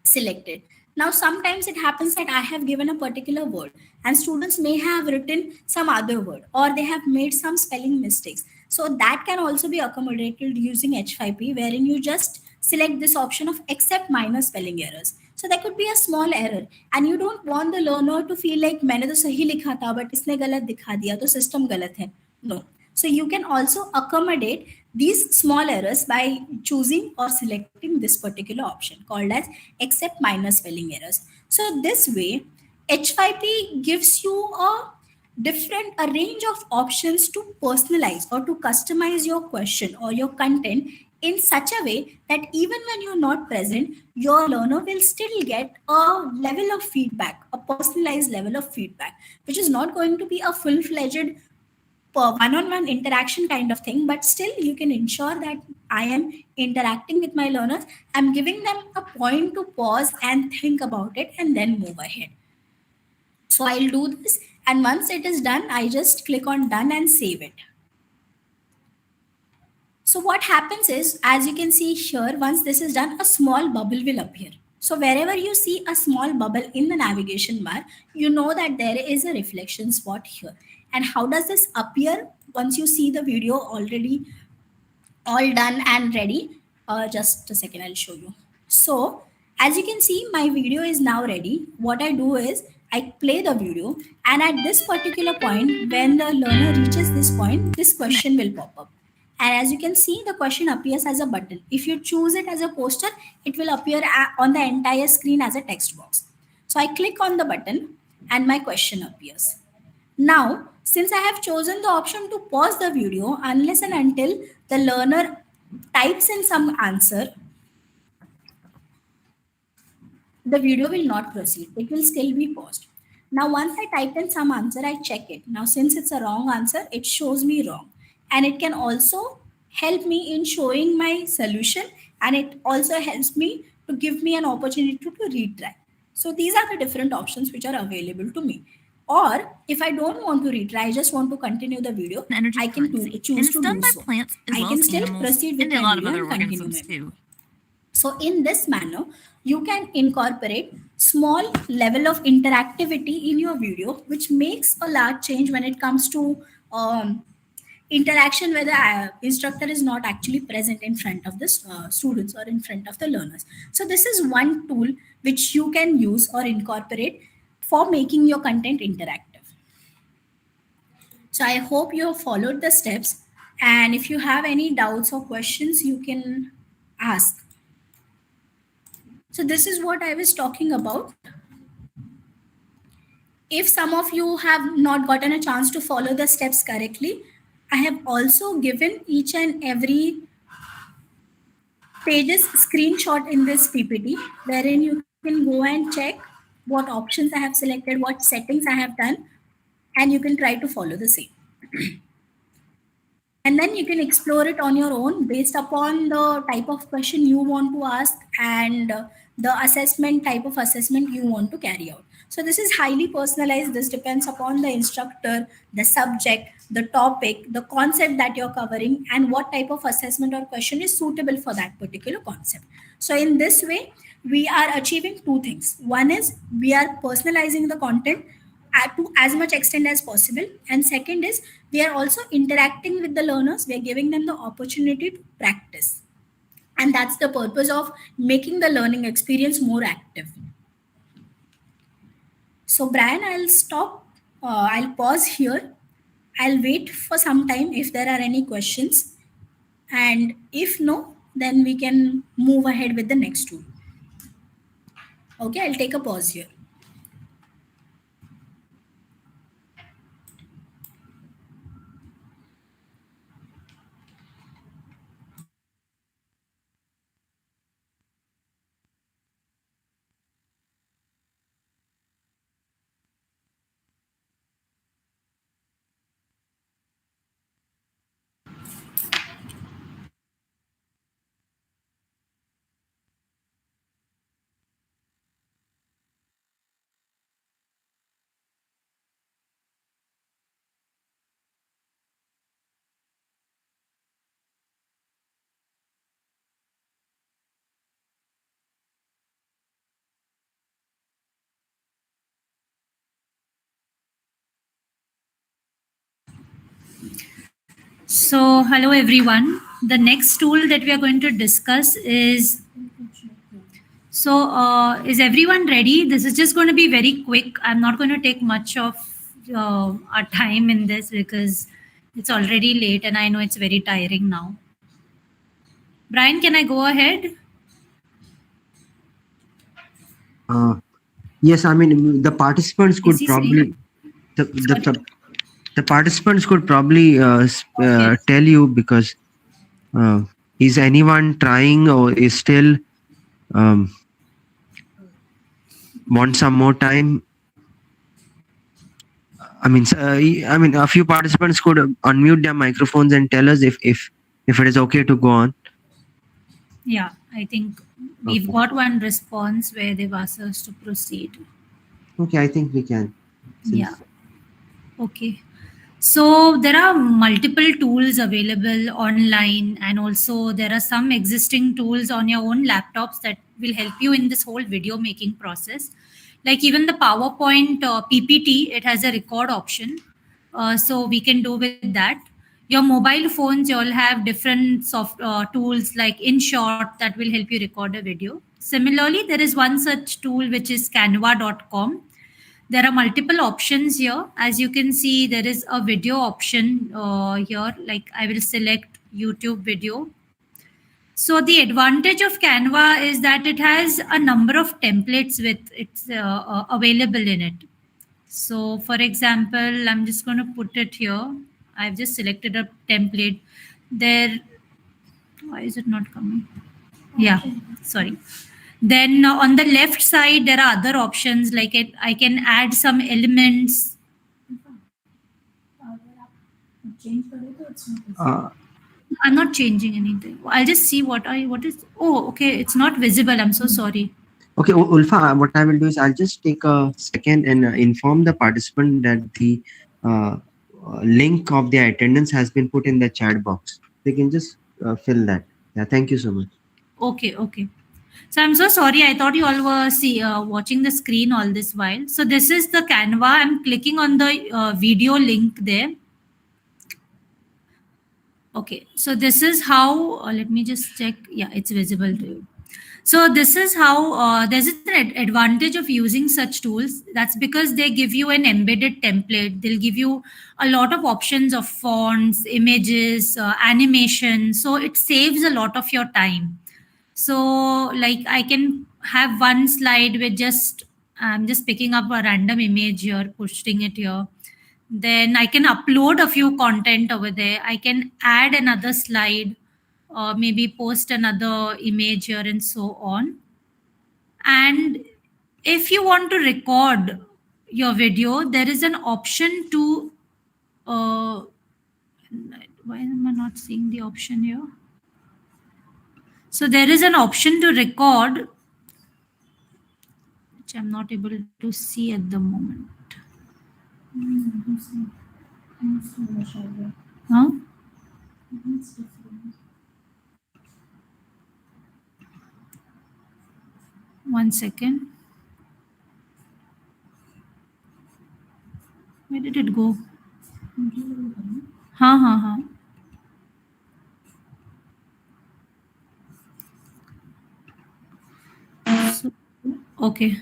selected. Now, sometimes it happens that I have given a particular word and students may have written some other word or they have made some spelling mistakes. So that can also be accommodated using H5P, wherein you just select this option of accept minor spelling errors. So there could be a small error and you don't want the learner to feel like मैंने तो सही लिखा था but इसने गलत दिखा दिया तो system गलत है. No. So you can also accommodate these small errors by choosing or selecting this particular option called as accept minor spelling errors. So this way, H5P gives you a range of options to personalize or to customize your question or your content in such a way that even when you're not present, your learner will still get a level of feedback, a personalized level of feedback, which is not going to be a full-fledged one-on-one interaction kind of thing, but still you can ensure that I am interacting with my learners. I'm giving them a point to pause and think about it and then move ahead. So I'll do this. And once it is done, I just click on done and save it. So what happens is, as you can see here, once this is done, a small bubble will appear. So wherever you see a small bubble in the navigation bar, you know that there is a reflection spot here. And how does this appear once you see the video already all done and ready? Just a second, I'll show you. So as you can see, my video is now ready. What I do is I play the video, and at this particular point, when the learner reaches this point, this question will pop up. And as you can see, the question appears as a button. If you choose it as a poster, it will appear on the entire screen as a text box. So I click on the button and my question appears. Now, since I have chosen the option to pause the video unless and until the learner types in some answer, the video will not proceed. It will still be paused. Now, once I type in some answer, I check it. Now, since it's a wrong answer, it shows me wrong. And it can also help me in showing my solution. And it also helps me to give me an opportunity to retry. So these are the different options which are available to me. Or if I don't want to retry, I just want to continue the video, I can choose to do so. I can still proceed with my video and continue my video. So in this manner, you can incorporate small level of interactivity in your video, which makes a large change when it comes to interaction where the instructor is not actually present in front of the students or in front of the learners. So this is one tool which you can use or incorporate for making your content interactive. So I hope you have followed the steps, and if you have any doubts or questions, you can ask. So this is what I was talking about. If some of you have not gotten a chance to follow the steps correctly, I have also given each and every page's screenshot in this PPT, wherein you can go and check what options I have selected, what settings I have done, and you can try to follow the same. And then you can explore it on your own based upon the type of question you want to ask and the assessment type of assessment you want to carry out. So this is highly personalized. This depends upon the instructor, the subject, the topic, the concept that you're covering, and what type of assessment or question is suitable for that particular concept. So in this way, we are achieving two things. One is we are personalizing the content to as much extent as possible, and second is we are also interacting with the learners. We are giving them the opportunity to practice, and that's the purpose of making the learning experience more active. So Brian, I'll stop. I'll pause here. I'll wait for some time if there are any questions, and if no, then we can move ahead with the next tool. Okay, I'll take a pause here. So, hello everyone. The next tool that we are going to discuss is, is everyone ready? This is just going to be very quick. I'm not going to take much of our time in this because it's already late and I know it's very tiring now. Brian, can I go ahead? Yes, I mean, the participants could probably, the participants could probably tell you, because is anyone trying or is still want some more time? I mean, a few participants could unmute their microphones and tell us if it is okay to go on. Yeah, I think we've got one response where they've asked us to proceed. Okay, I think we can. Yeah. Okay. So there are multiple tools available online, and also there are some existing tools on your own laptops that will help you in this whole video making process. Like even the PowerPoint PPT, it has a record option. So we can do with that. Your mobile phones, you all have different tools like InShot that will help you record a video. Similarly, there is one such tool which is canva.com. There are multiple options here. As you can see, there is a video option here. Like I will select YouTube video. So the advantage of Canva is that it has a number of templates with it's available in it. So for example, I'm just going to put it here. I've just selected a template there. Why is it not coming? Yeah, sorry. Then on the left side, there are other options like I can add some elements. I'm not changing anything. I'll just see what is. Oh, okay. It's not visible. I'm so sorry. Okay, Ulfa, what I will do is I'll just take a second and inform the participant that the link of their attendance has been put in the chat box. They can just fill that. Yeah, thank you so much. Okay. So I'm so sorry. I thought you all were watching the screen all this while. So this is the Canva. I'm clicking on the video link there. Okay, so this is how, let me just check. Yeah, it's visible to you. So this is how there's an advantage of using such tools. That's because they give you an embedded template. They'll give you a lot of options of fonts, images, animation. So it saves a lot of your time. So like I can have one slide with I'm just picking up a random image here, pushing it here. Then I can upload a few content over there. I can add another slide, or maybe post another image here and so on. And if you want to record your video, there is an option to, why am I not seeing the option here? So there is an option to record, which I'm not able to see at the moment. Huh? One second. Where did it go? Ha. So, okay,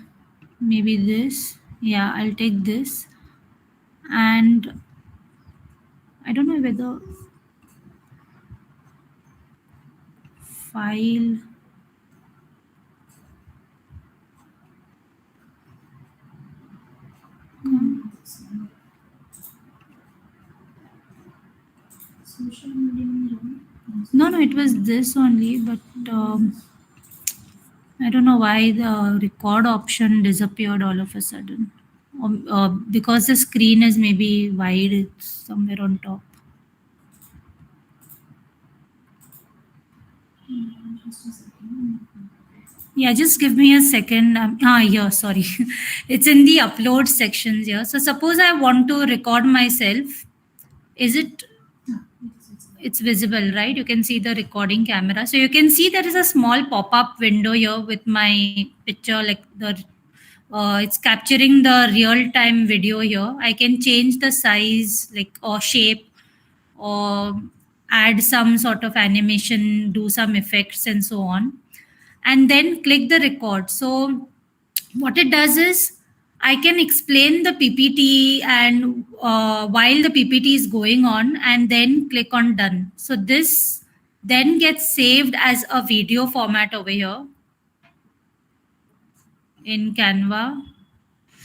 maybe this. Yeah, I'll take this. And I don't know whether file. No, it was this only, but I don't know why the record option disappeared all of a sudden. Because the screen is maybe wide, it's somewhere on top. Yeah, just give me a second. Yeah, sorry. It's in the upload sections here. So suppose I want to record myself. It's visible, right? You can see the recording camera. So you can see there is a small pop-up window here with my picture, like it's capturing the real-time video here. I can change the size, or shape, or add some sort of animation, do some effects and so on. And then click the record. So what it does is I can explain the PPT and while the PPT is going on, and then click on done. So this then gets saved as a video format over here in Canva.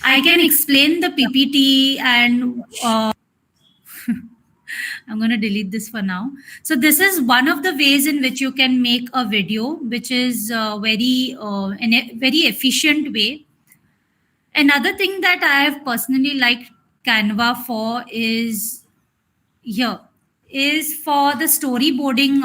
I can explain the PPT and I'm going to delete this for now. So this is one of the ways in which you can make a video, which is in a very efficient way. Another thing that I have personally liked Canva for is for the storyboarding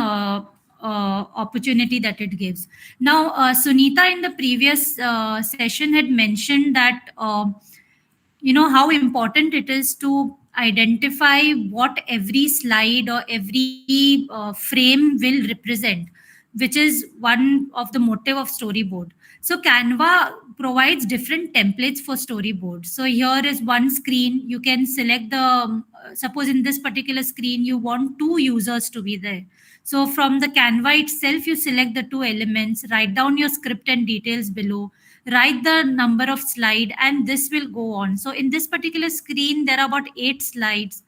opportunity that it gives. Now, Sunita in the previous session had mentioned that, how important it is to identify what every slide or every frame will represent, which is one of the motive of storyboard. So Canva provides different templates for storyboard. So here is one screen. You can select suppose in this particular screen, you want 2 users to be there. So from the Canva itself, you select the 2 elements, write down your script and details below, write the number of slide, and this will go on. So in this particular screen, there are about 8 slides.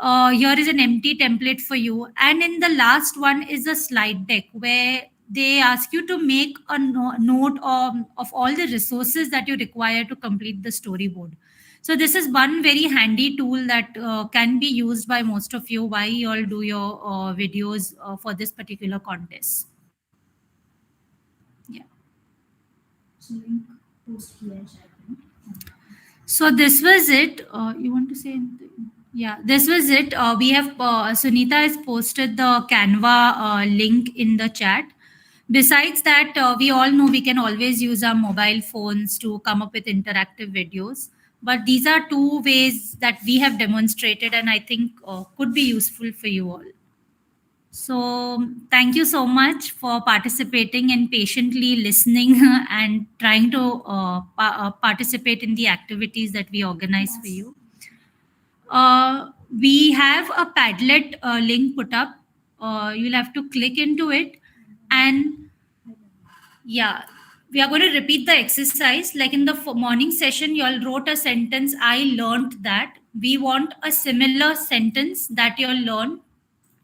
Here is an empty template for you. And in the last one is a slide deck where they ask you to make a note of all the resources that you require to complete the storyboard. So this is one very handy tool that can be used by most of you while you all do your videos for this particular contest. Yeah. So this was it. You want to say anything? Yeah, this was it. We have Sunita has posted the Canva link in the chat. Besides that, we all know we can always use our mobile phones to come up with interactive videos. But these are 2 ways that we have demonstrated and I think could be useful for you all. So thank you so much for participating and patiently listening and trying to participate in the activities that we organize for you. We have a Padlet link put up. you'll have to click into it, and yeah, we are going to repeat the exercise. Like in the morning session, you all wrote a sentence, I learned that. We want a similar sentence that you all learned.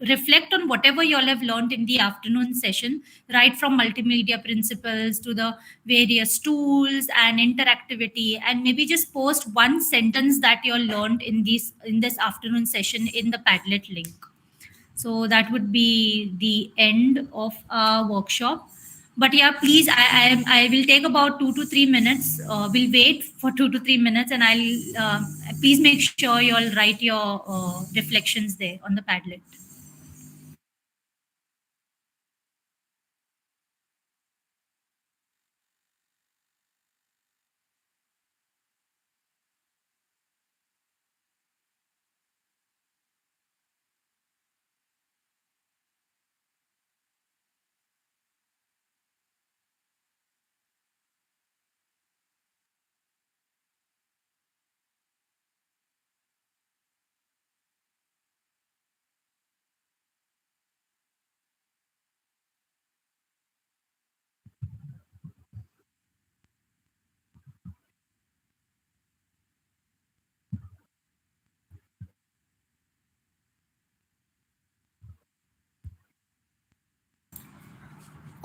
Reflect on whatever you all have learned in the afternoon session, right from multimedia principles to the various tools and interactivity, and maybe just post one sentence that you all learned in this afternoon session in the Padlet link. So that would be the end of our workshop. But yeah, please, I will take about 2 to 3 minutes. We'll wait for 2 to 3 minutes, and I'll please make sure you all write your reflections there on the Padlet.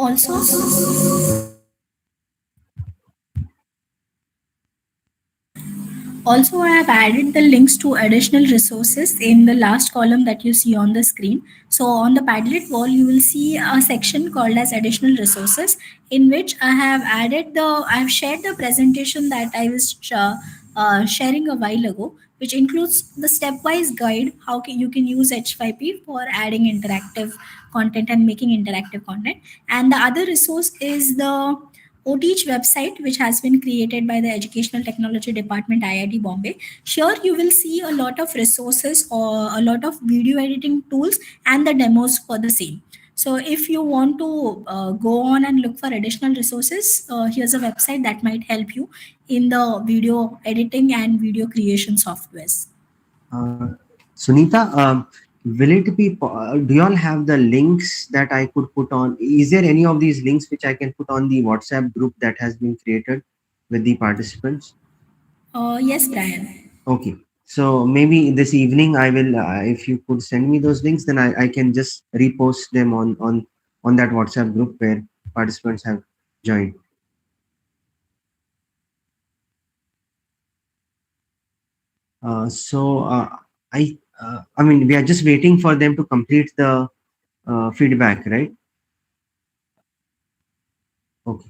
Also, I have added the links to additional resources in the last column that you see on the screen. So on the Padlet wall, you will see a section called as additional resources, in which I've shared the presentation that I was sharing a while ago, which includes the stepwise guide, how you can use H5P for adding interactive content and making interactive content. And the other resource is the OTeach website, which has been created by the Educational Technology Department, IIT Bombay. Here you will see a lot of resources or a lot of video editing tools and the demos for the same. So if you want to go on and look for additional resources, here's a website that might help you in the video editing and video creation softwares. Sunita, will it be, do you all have the links that I could put on? Is there any of these links which I can put on the WhatsApp group that has been created with the participants? Yes, Brian. Okay. So maybe this evening I will, if you could send me those links, then I can just repost them on that WhatsApp group where participants have joined. I mean, we are just waiting for them to complete the feedback, right? Okay.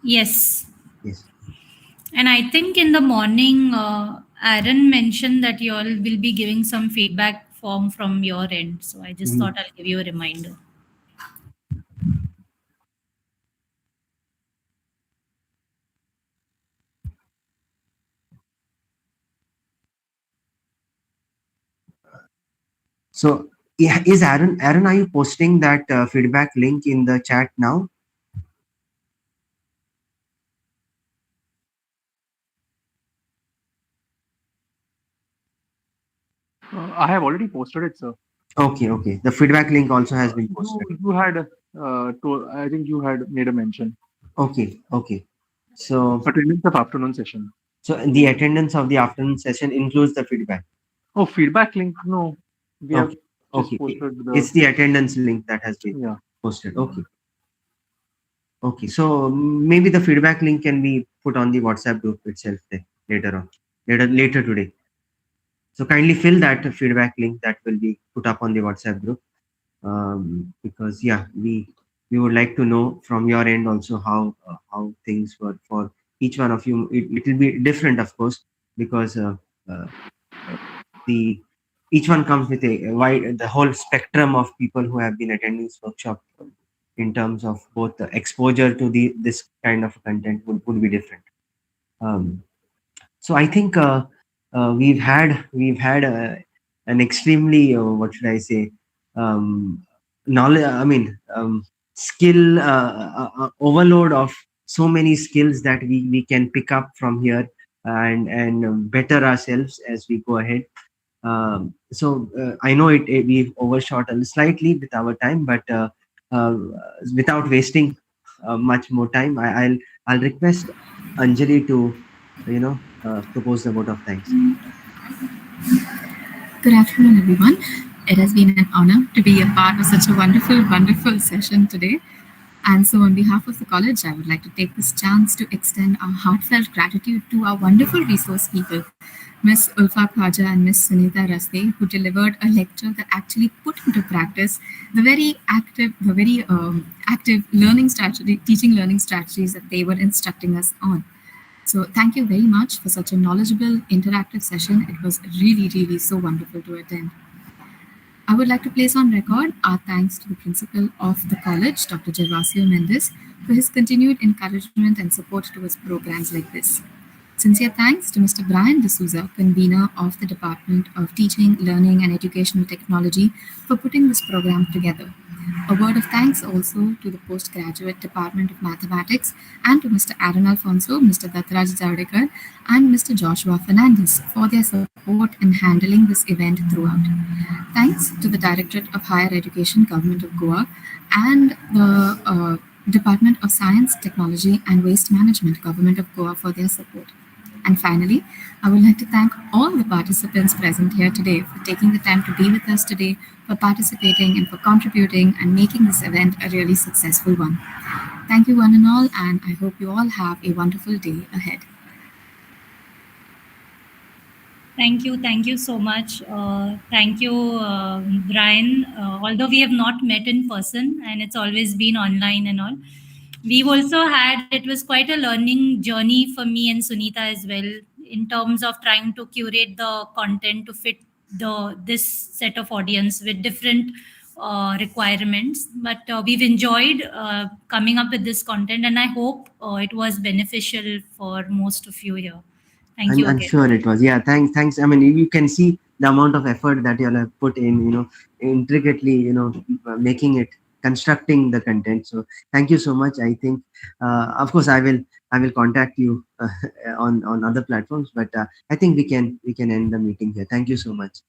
Yes. Yes. And I think in the morning, Aaron mentioned that you all will be giving some feedback form from your end. So I just thought I'll give you a reminder. So yeah, is Aaron, are you posting that feedback link in the chat now? I have already posted it, sir. Okay, okay. The feedback link also has been posted. You had I think you had made a mention. Okay, okay. So attendance of afternoon session. So the attendance of the afternoon session includes the feedback. Oh, feedback link? No. We have okay. It's the attendance link that has been posted. Okay. Okay. So maybe the feedback link can be put on the WhatsApp group itself later on, later today. So kindly fill that feedback link that will be put up on the WhatsApp group, because we would like to know from your end also how things work for each one of you. It will be different, of course, because each one comes with the whole spectrum of people who have been attending this workshop in terms of both the exposure to this kind of content would be different. So I think we've had an extremely what should I say, knowledge. I mean, skill overload of so many skills that we can pick up from here and better ourselves as we go ahead. I know we've overshot slightly with our time, but without wasting much more time, I'll request Anjali to propose the vote of thanks. Good afternoon, everyone. It has been an honor to be a part of such a wonderful, wonderful session today. And so, on behalf of the college, I would like to take this chance to extend our heartfelt gratitude to our wonderful resource people, Ms. Ulfa Khwaja and Ms. Sunita Raste, who delivered a lecture that actually put into practice the very active learning strategy, teaching learning strategies that they were instructing us on. So thank you very much for such a knowledgeable, interactive session. It was really, really so wonderful to attend. I would like to place on record our thanks to the principal of the college, Dr. Gervasio Mendes, for his continued encouragement and support towards programs like this. Sincere thanks to Mr. Brian D'Souza, convener of the Department of Teaching, Learning and Educational Technology, for putting this program together. A word of thanks also to the Postgraduate Department of Mathematics and to Mr. Aaron Alfonso, Mr. Dattraj Zavdekar, and Mr. Joshua Fernandez for their support in handling this event throughout. Thanks to the Directorate of Higher Education, Government of Goa, and the Department of Science, Technology and Waste Management, Government of Goa, for their support. And finally, I would like to thank all the participants present here today for taking the time to be with us today, for participating and for contributing and making this event a really successful one. Thank you one and all, and I hope you all have a wonderful day ahead. Thank you so much. Thank you, Brian. Although we have not met in person and it's always been online and all, we've also it was quite a learning journey for me and Sunita as well, in terms of trying to curate the content to fit this set of audience with different requirements. But we've enjoyed coming up with this content, and I hope it was beneficial for most of you here. Thank you I'm again. sure it was. Yeah, thanks. I mean, you can see the amount of effort that you all have put in, intricately, making it, constructing the content. So thank you so much. I think, of course, I will contact you on other platforms, but I think we can end the meeting here. Thank you so much.